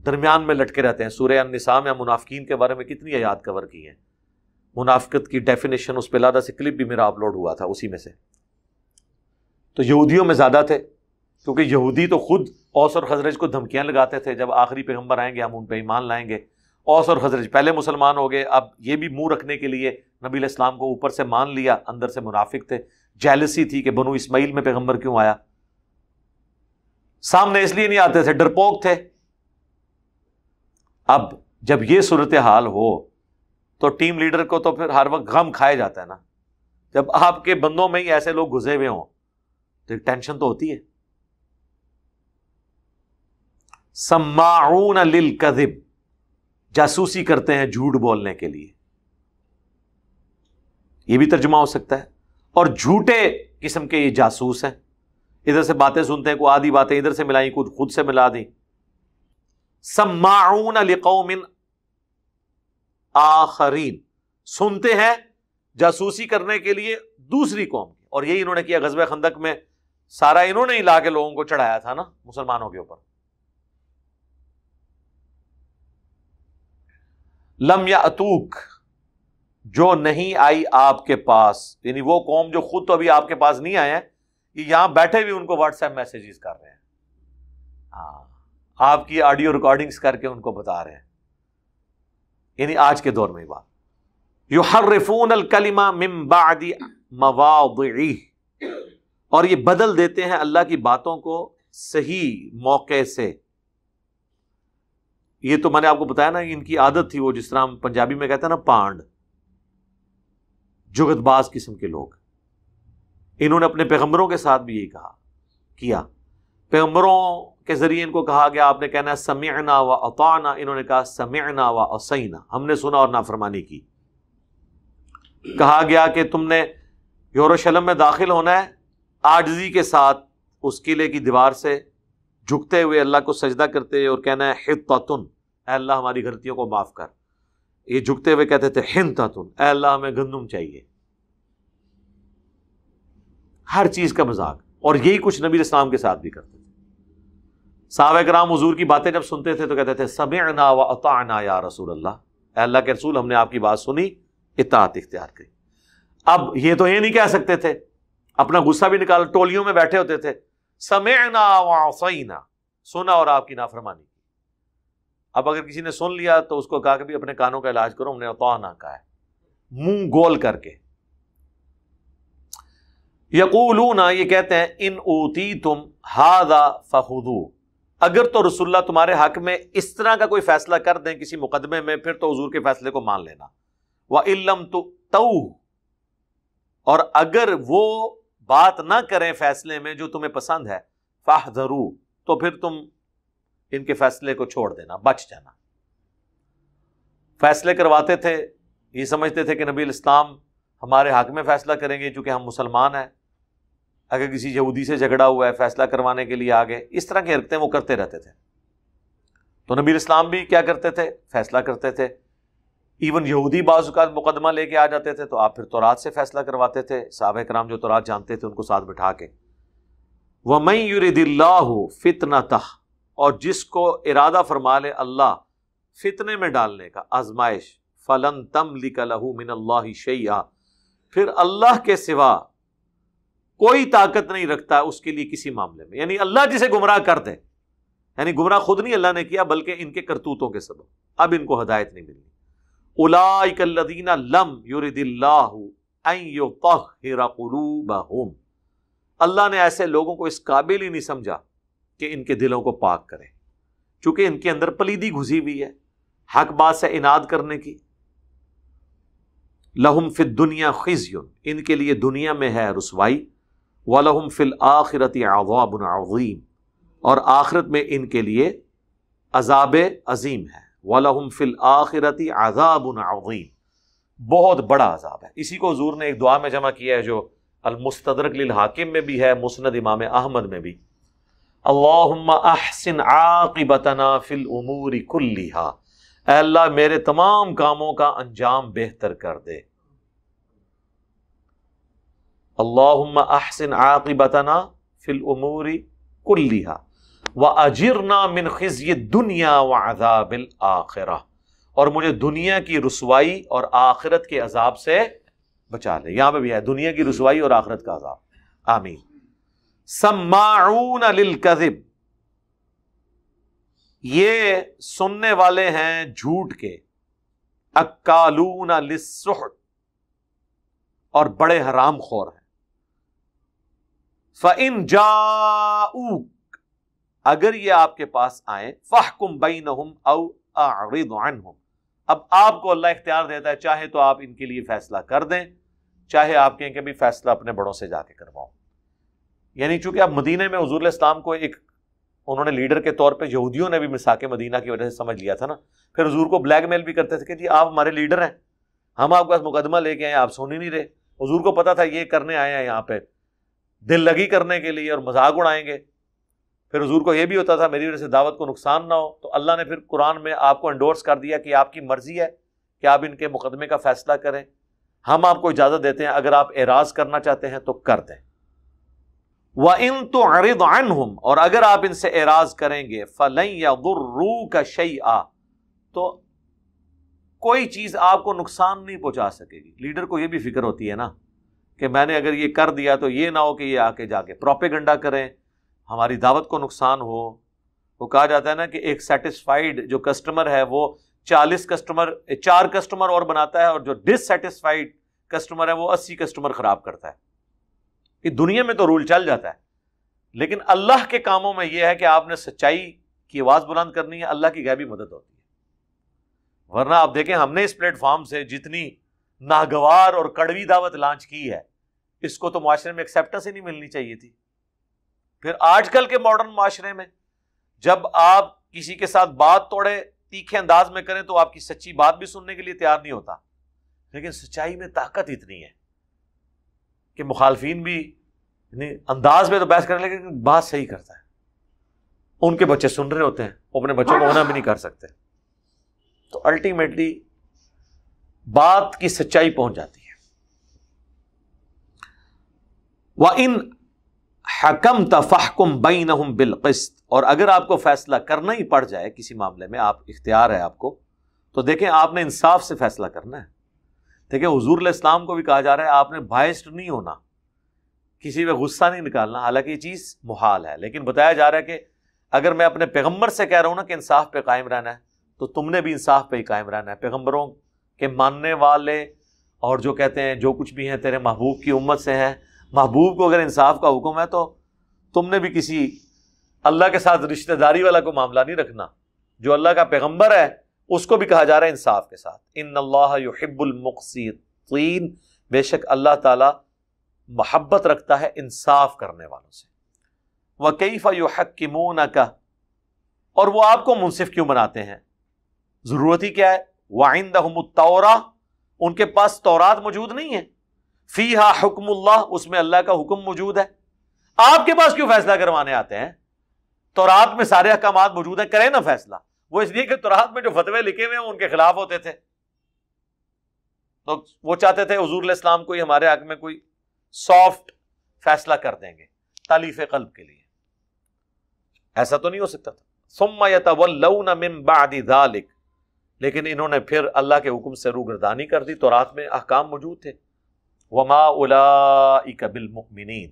درمیان میں لٹکے رہتے ہیں۔ سورہ النساء میں منافقین کے بارے میں کتنی آیات کور کی ہیں، منافقت کی ڈیفینیشن اس پہ لادہ سے کلپ بھی میرا اپلوڈ ہوا تھا اسی میں سے۔ تو یہودیوں میں زیادہ تھے، کیونکہ یہودی تو خود اوس اور خزرج کو دھمکیاں لگاتے تھے جب آخری پیغمبر آئیں گے ہم ان پہ ایمان لائیں گے۔ اوس اور خزرج پہلے مسلمان ہو گئے، اب یہ بھی منہ رکھنے کے لیے نبی علیہ السلام کو اوپر سے مان لیا، اندر سے منافق تھے، جیلسی تھی کہ بنو اسماعیل میں پیغمبر کیوں آیا، سامنے اس لیے نہیں آتے تھے، ڈرپوک تھے۔ اب جب یہ صورتحال ہو تو ٹیم لیڈر کو تو پھر ہر وقت غم کھائے جاتا ہے نا، جب آپ کے بندوں میں ہی ایسے لوگ گھسے ہوئے ہوں تو ٹینشن تو ہوتی ہے۔ سماعون للکذب، جاسوسی کرتے ہیں جھوٹ بولنے کے لیے، یہ بھی ترجمہ ہو سکتا ہے، اور جھوٹے قسم کے یہ جاسوس ہیں، ادھر سے باتیں سنتے ہیں، کوئی آدھی باتیں ادھر سے ملائیں، کچھ خود سے ملا دیں۔ سماعون لقوم آخرین، سنتے ہیں جاسوسی کرنے کے لیے دوسری قوم کی، اور یہی انہوں نے کیا غزوہ خندق میں، سارا انہوں نے ہی لا کے لوگوں کو چڑھایا تھا نا مسلمانوں کے اوپر۔ لم یاتوک، جو نہیں آئی آپ کے پاس، یعنی وہ قوم جو خود تو ابھی آپ کے پاس نہیں آئے ہیں، یہ یہاں بیٹھے بھی ان کو واٹس ایپ میسیجز کر رہے ہیں، ہاں آپ کی آڈیو ریکارڈنگز کر کے ان کو بتا رہے ہیں، یعنی آج کے دور میں بات۔ یحرفون الکلمہ من بعد مواضعہ، اور یہ بدل دیتے ہیں اللہ کی باتوں کو صحیح موقع سے۔ یہ تو میں نے آپ کو بتایا نا، ان کی عادت تھی، وہ جس طرح ہم پنجابی میں کہتے ہیں نا پانڈ، جگت باز قسم کے لوگ، انہوں نے اپنے پیغمبروں کے ساتھ بھی یہی کیا، پیغمبروں کے ذریعے ان کو کہا گیا آپ نے کہنا ہے سمعنا و اطعنا، انہوں نے کہا سمعنا و عصینا، ہم نے سنا اور نافرمانی کی۔ کہا گیا کہ تم نے یروشلم میں داخل ہونا ہے عاجزی کے ساتھ، اس قلعے کی دیوار سے جھکتے ہوئے اللہ کو سجدہ کرتے ہوئے، اور کہنا ہے حطۃ، اے اللہ ہماری غلطیوں کو معاف کر۔ یہ جھکتے ہوئے کہتے تھے حنطۃ، اے اللہ ہمیں گندم چاہیے۔ ہر چیز کا مذاق، اور یہی کچھ نبی علیہ السلام کے ساتھ بھی کرتے تھے۔ صحابہ کرام حضور کی باتیں جب سنتے تھے تو کہتے تھے سمعنا و اطعنا یا رسول اللہ، اے اللہ کے رسول ہم نے آپ کی بات سنی، اطاعت اختیار کی۔ اب یہ تو یہ نہیں کہہ سکتے تھے، اپنا غصہ بھی نکال، ٹولیوں میں بیٹھے ہوتے تھے، سمعنا و عصینا، سنا اور آپ کی نافرمانی کی۔ اب اگر کسی نے سن لیا تو اس کو کہا کہ بھی اپنے کانوں کا علاج کرو، ہم نے اطعنا کہا ہے، منہ گول کر کے۔ یقولون، یہ کہتے ہیں ان اوتیتم ھذا فخذوہ، اگر تو رسول اللہ تمہارے حق میں اس طرح کا کوئی فیصلہ کر دیں کسی مقدمے میں، پھر تو حضور کے فیصلے کو مان لینا. وَإِن لَّمْ تُؤْتَوْهُ، اور اگر وہ بات نہ کریں فیصلے میں جو تمہیں پسند ہے، فَاحْذَرُوا، تو پھر تم ان کے فیصلے کو چھوڑ دینا، بچ جانا. فیصلے کرواتے تھے، یہ سمجھتے تھے کہ نبی الاسلام ہمارے حق میں فیصلہ کریں گے چونکہ ہم مسلمان ہیں. اگر کسی یہودی سے جھگڑا ہوا ہے فیصلہ کروانے کے لیے آگے، اس طرح کی حرکتیں وہ کرتے رہتے تھے. تو نبی الاسلام بھی کیا کرتے تھے؟ فیصلہ کرتے تھے. ایون یہودی بعض اوقات مقدمہ لے کے آ جاتے تھے تو آپ پھر تورات سے فیصلہ کرواتے تھے. صحابہ کرام جو تورات جانتے تھے ان کو ساتھ بٹھا کے. وَمَن يُرِدِ اللَّهُ فِتْنَتَهُ، اور جس کو ارادہ فرما لے اللہ فتنے میں ڈالنے کا، آزمائش، فَلَن تَمْلِكَ لَهُ مِنَ اللَّهِ شَيْئًا، پھر اللہ کے سوا کوئی طاقت نہیں رکھتا اس کے لیے کسی معاملے میں. یعنی اللہ جسے گمراہ کر دے، یعنی گمراہ خود نہیں اللہ نے کیا بلکہ ان کے کرتوتوں کے سبب اب ان کو ہدایت نہیں ملنی. اولئک الذین لم یرد اللہ ان یطہر قلوبہم، اللہ نے ایسے لوگوں کو اس قابل ہی نہیں سمجھا کہ ان کے دلوں کو پاک کرے، چونکہ ان کے اندر پلیدی گھسی ہوئی ہے حق بات سے اناد کرنے کی. لہم فی الدنیا خزی، ان کے لیے دنیا میں ہے رسوائی، وَلَهُمْ فِي الْآخِرَةِ عَذَابٌ عَظِيمٌ، اور آخرت میں ان کے لیے عذاب عظیم ہے. وَلَهُمْ فِي الْآخِرَةِ عَذَابٌ عَظِيمٌ، بہت بڑا عذاب ہے. اسی کو حضور نے ایک دعا میں جمع کیا ہے جو المستدرک للحاکم میں بھی ہے، مسند امام احمد میں بھی. اللہم احسن عاقبتنا فی الامور کلہا، اے اللہ میرے تمام کاموں کا انجام بہتر کر دے. اللہم احسن عاقبتنا فی الامور کلہا واجرنا من خزی الدنیا وعذاب الآخرہ، اور مجھے دنیا کی رسوائی اور آخرت کے عذاب سے بچا لے. یہاں پہ بھی ہے دنیا کی رسوائی اور آخرت کا عذاب. آمین. سماعون للکذب، یہ سننے والے ہیں جھوٹ کے. اکالون للسحت، اور بڑے حرام خور ہیں. فَإِن جَاءُوكَ، اگر یہ آپ کے پاس آئیں، فَاحْكُمْ بَيْنَهُمْ أَوْ أَعْرِضْ عَنْهُمْ، اب آپ کو اللہ اختیار دیتا ہے، چاہے تو آپ ان کے لیے فیصلہ کر دیں، چاہے آپ کہیں کہ بھی فیصلہ اپنے بڑوں سے جا کے کرواؤ. یعنی چونکہ اب مدینے میں حضور علیہ السلام کو ایک انہوں نے لیڈر کے طور پہ یہودیوں نے بھی مساک مدینہ کی وجہ سے سمجھ لیا تھا نا، پھر حضور کو بلیک میل بھی کرتے تھے کہ جی آپ ہمارے لیڈر ہیں، ہم آپ کے پاس مقدمہ لے کے آئے، آپ سن ہی نہیں رہے. حضور کو پتا تھا یہ کرنے آئے ہیں یہاں پہ دل لگی کرنے کے لیے اور مذاق اڑائیں گے. پھر حضور کو یہ بھی ہوتا تھا میری وجہ سے دعوت کو نقصان نہ ہو، تو اللہ نے پھر قرآن میں آپ کو انڈورس کر دیا کہ آپ کی مرضی ہے کہ آپ ان کے مقدمے کا فیصلہ کریں، ہم آپ کو اجازت دیتے ہیں، اگر آپ اعراض کرنا چاہتے ہیں تو کر دیں. وَإِن تُعْرِضْ عَنْهُمْ، اور اگر آپ ان سے اعراض کریں گے، فَلَن يَضُرُّوكَ شَيْئًا، تو کوئی چیز آپ کو نقصان نہیں پہنچا سکے گی. لیڈر کو یہ بھی فکر ہوتی ہے نا کہ میں نے اگر یہ کر دیا تو یہ نہ ہو کہ یہ آ کے جا کے پروپیگنڈا کریں، ہماری دعوت کو نقصان ہو. وہ کہا جاتا ہے نا کہ ایک سیٹسفائیڈ جو کسٹمر ہے وہ 4 کسٹمر اور بناتا ہے، اور جو ڈس سیٹسفائیڈ کسٹمر ہے وہ 80 کسٹمر خراب کرتا ہے. کہ دنیا میں تو رول چل جاتا ہے، لیکن اللہ کے کاموں میں یہ ہے کہ آپ نے سچائی کی آواز بلند کرنی ہے، اللہ کی غیبی مدد ہوتی ہے. ورنہ آپ دیکھیں ہم نے اس پلیٹ فارم سے جتنی ناگوار اور کڑوی دعوت لانچ کی ہے، اس کو تو معاشرے میں ایکسیپٹنس ہی نہیں ملنی چاہیے تھی. پھر آج کل کے ماڈرن معاشرے میں جب آپ کسی کے ساتھ بات توڑے تیکھے انداز میں کریں تو آپ کی سچی بات بھی سننے کے لیے تیار نہیں ہوتا. لیکن سچائی میں طاقت اتنی ہے کہ مخالفین بھی انداز میں تو بحث کرنے لگے، لیکن بات صحیح کرتا ہے. ان کے بچے سن رہے ہوتے ہیں، وہ اپنے بچوں کو منع بھی نہیں کر سکتے. تو الٹیمیٹلی بات کی سچائی پہنچ جاتی ہے. وَإِنْ حَكَمْتَ فَاحْكُمْ بَيْنَهُمْ بِالْقِسْطِ، اور اگر آپ کو فیصلہ کرنا ہی پڑ جائے کسی معاملے میں، آپ اختیار ہے آپ کو، تو دیکھیں آپ نے انصاف سے فیصلہ کرنا ہے. دیکھیں حضور علیہ السلام کو بھی کہا جا رہا ہے آپ نے بائسڈ نہیں ہونا، کسی پہ غصہ نہیں نکالنا، حالانکہ یہ چیز محال ہے. لیکن بتایا جا رہا ہے کہ اگر میں اپنے پیغمبر سے کہہ رہا ہوں نا کہ انصاف پہ قائم رہنا ہے، تو تم نے بھی انصاف پہ ہی قائم رہنا ہے. پیغمبروں کے ماننے والے اور جو کہتے ہیں جو کچھ بھی ہیں تیرے محبوب کی امت سے ہیں، محبوب کو اگر انصاف کا حکم ہے تو تم نے بھی کسی اللہ کے ساتھ رشتہ داری والا کوئی معاملہ نہیں رکھنا. جو اللہ کا پیغمبر ہے اس کو بھی کہا جا رہا ہے انصاف کے ساتھ. ان اللہ یحب المقسطین، بے شک اللہ تعالی محبت رکھتا ہے انصاف کرنے والوں سے. وَكَيْفَ يُحَكِّمُونَكَ، اور وہ آپ کو منصف کیوں بناتے ہیں؟ ضرورت ہی کیا ہے؟ وَعِندَهُمُ التَّوْرَاۃ، ان کے پاس تورات موجود نہیں ہے. فِيهَا حُکْمُ اللَّہ، اس میں اللہ کا حکم موجود ہے. آپ کے پاس کیوں فیصلہ کروانے آتے ہیں؟ تورات میں سارے احکامات موجود ہیں، کریں نا فیصلہ. وہ اس لیے کہ تورات میں جو فتوے لکھے ہوئے ہیں ان کے خلاف ہوتے تھے، تو وہ چاہتے تھے حضور علیہ السلام کوئی ہمارے حق میں کوئی سافٹ فیصلہ کر دیں گے تالیف قلب کے لیے. ایسا تو نہیں ہو سکتا تھا. ثم يتولون من بعد ذلك، لیکن انہوں نے پھر اللہ کے حکم سے روگردانی کر دی. تورات میں احکام موجود تھے. وما اولئک بالمؤمنین،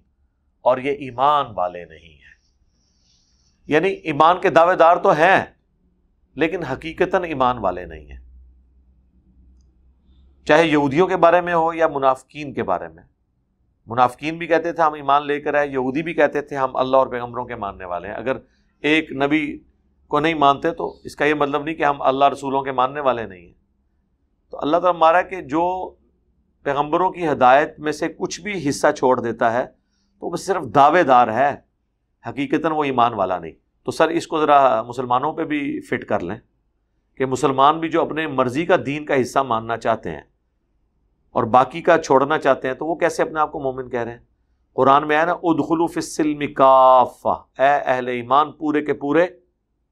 اور یہ ایمان والے نہیں ہیں. یعنی ایمان کے دعوے دار تو ہیں لیکن حقیقتاً ایمان والے نہیں ہیں. چاہے یہودیوں کے بارے میں ہو یا منافقین کے بارے میں. منافقین بھی کہتے تھے ہم ایمان لے کر آئے، یہودی بھی کہتے تھے ہم اللہ اور پیغمبروں کے ماننے والے ہیں. اگر ایک نبی کو نہیں مانتے تو اس کا یہ مطلب نہیں کہ ہم اللہ رسولوں کے ماننے والے نہیں ہیں. تو اللہ تعالیٰ ہمارا کہ جو پیغمبروں کی ہدایت میں سے کچھ بھی حصہ چھوڑ دیتا ہے تو وہ صرف دعوے دار ہے، حقیقتاً وہ ایمان والا نہیں. تو سر اس کو ذرا مسلمانوں پہ بھی فٹ کر لیں کہ مسلمان بھی جو اپنے مرضی کا دین کا حصہ ماننا چاہتے ہیں اور باقی کا چھوڑنا چاہتے ہیں تو وہ کیسے اپنے آپ کو مومن کہہ رہے ہیں؟ قرآن میں ہے نا ادخلوا فی السلم کافہ، اے اہل ایمان پورے کے پورے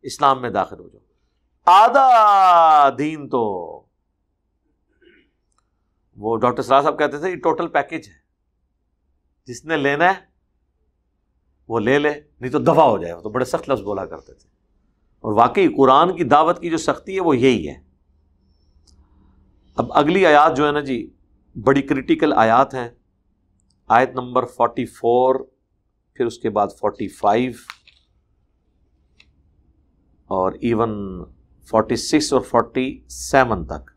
اسلام میں داخل ہو جاؤ. آدھا دین تو وہ ڈاکٹر سراج صاحب کہتے تھے یہ ٹوٹل پیکج ہے، جس نے لینا ہے وہ لے لے نہیں تو دفع ہو جائے. وہ تو بڑے سخت لفظ بولا کرتے تھے اور واقعی قرآن کی دعوت کی جو سختی ہے وہ یہی ہے. اب اگلی آیات جو ہے نا جی بڑی کریٹیکل آیات ہیں. آیت نمبر 44، پھر اس کے بعد 45 اور ایون 46 اور 47 تک.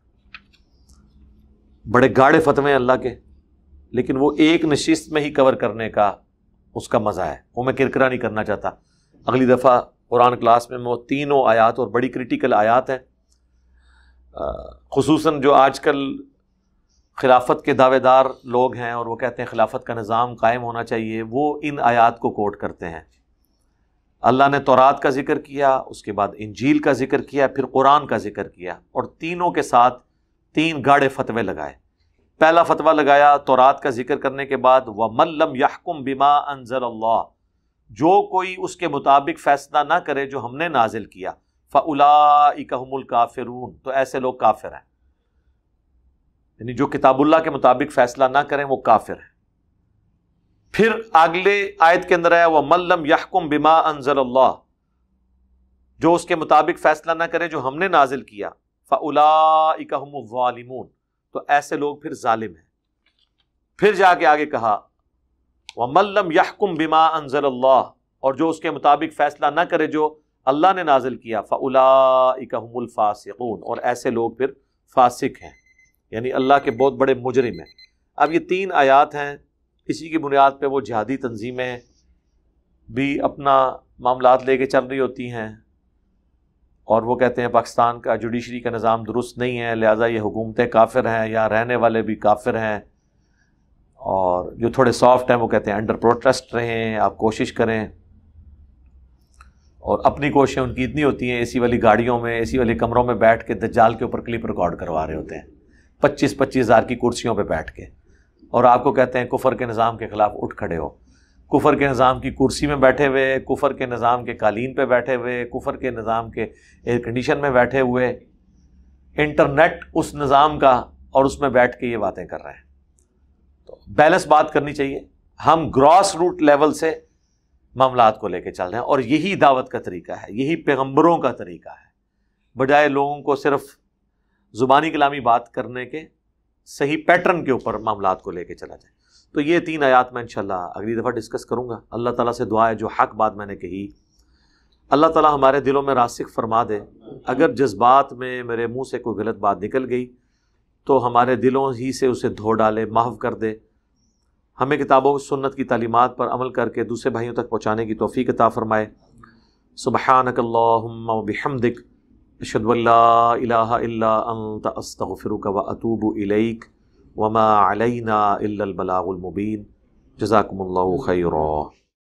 بڑے گاڑے فتوے ہیں اللہ کے، لیکن وہ ایک نشست میں ہی کور کرنے کا اس کا مزہ ہے. وہ میں کرکرا نہیں کرنا چاہتا. اگلی دفعہ قرآن کلاس میں وہ تینوں آیات اور بڑی کریٹیکل آیات ہیں، خصوصاً جو آج کل خلافت کے دعوے دار لوگ ہیں اور وہ کہتے ہیں خلافت کا نظام قائم ہونا چاہیے، وہ ان آیات کو کوٹ کرتے ہیں. اللہ نے تورات کا ذکر کیا، اس کے بعد انجیل کا ذکر کیا، پھر قرآن کا ذکر کیا اور تینوں کے ساتھ 3 گاڑے فتوے لگائے. پہلا فتویٰ لگایا تورات کا ذکر کرنے کے بعد وَمَن لَّمْ يَحْكُم بِمَا أَنزَلَ اللَّهُ، جو کوئی اس کے مطابق فیصلہ نہ کرے جو ہم نے نازل کیا، فَأُولَٰئِكَ هُمُ الْكَافِرُونَ، تو ایسے لوگ کافر ہیں. یعنی جو کتاب اللہ کے مطابق فیصلہ نہ کریں وہ کافر ہیں. پھر اگلے آیت کے اندر آیا وَمَن لَّمْ يَحْكُم بِمَا أَنزَلَ اللَّهُ، جو اس کے مطابق فیصلہ نہ کرے جو ہم نے نازل کیا، فَأُولَٰئِكَ هُمُ الظَّالِمُونَ، تو ایسے لوگ پھر ظالم ہیں. پھر جا کے آگے کہا وَمَن لَّمْ يَحْكُم بِمَا أَنزَلَ اللَّهُ، اور جو اس کے مطابق فیصلہ نہ کرے جو اللہ نے نازل کیا، فَأُولَٰئِكَ هُمُ الْفَاسِقُونَ، اور ایسے لوگ پھر فاسق ہیں، یعنی اللہ کے بہت بڑے مجرم ہیں. اب یہ 3 آیات ہیں، اسی کی بنیاد پہ وہ جہادی تنظیمیں بھی اپنا معاملات لے کے چل رہی ہوتی ہیں اور وہ کہتے ہیں پاکستان کا جوڈیشری کا نظام درست نہیں ہے لہٰذا یہ حکومتیں کافر ہیں، یا رہنے والے بھی کافر ہیں، اور جو تھوڑے سافٹ ہیں وہ کہتے ہیں انڈر پروٹیسٹ رہیں، آپ کوشش کریں. اور اپنی کوششیں ان کی اتنی ہوتی ہیں، اے سی والی گاڑیوں میں، اے سی والے کمروں میں بیٹھ کے دجال کے اوپر کلپ ریکارڈ کروا رہے ہوتے ہیں 25-25 ہزار کی کرسیوں پہ بیٹھ کے، اور آپ کو کہتے ہیں کفر کے نظام کے خلاف اٹھ کھڑے ہو. کفر کے نظام کی کرسی میں بیٹھے ہوئے، کفر کے نظام کے قالین پہ بیٹھے ہوئے، کفر کے نظام کے ایئر کنڈیشن میں بیٹھے ہوئے، انٹرنیٹ اس نظام کا، اور اس میں بیٹھ کے یہ باتیں کر رہے ہیں. تو بیلنس بات کرنی چاہیے. ہم گراس روٹ لیول سے معاملات کو لے کے چل رہے ہیں اور یہی دعوت کا طریقہ ہے، یہی پیغمبروں کا طریقہ ہے، بجائے لوگوں کو صرف زبانی کلامی بات کرنے کے صحیح پیٹرن کے اوپر معاملات کو لے کے چلا جائے. تو یہ 3 آیات میں انشاءاللہ اگلی دفعہ ڈسکس کروں گا. اللہ تعالیٰ سے دعا ہے جو حق بات میں نے کہی اللہ تعالیٰ ہمارے دلوں میں راسخ فرما دے. اگر جذبات میں میرے منہ سے کوئی غلط بات نکل گئی تو ہمارے دلوں ہی سے اسے دھو ڈالے، محو کر دے. ہمیں کتابوں سنت کی تعلیمات پر عمل کر کے دوسرے بھائیوں تک پہنچانے کی توفیق عطا فرمائے. سبحانک اللہم وبحمدک اشہد ان لا الہ الا انت استغفرک واتوب الیک وما علینا الا البلاغ المبین۔ جزاکم اللہ خیرا۔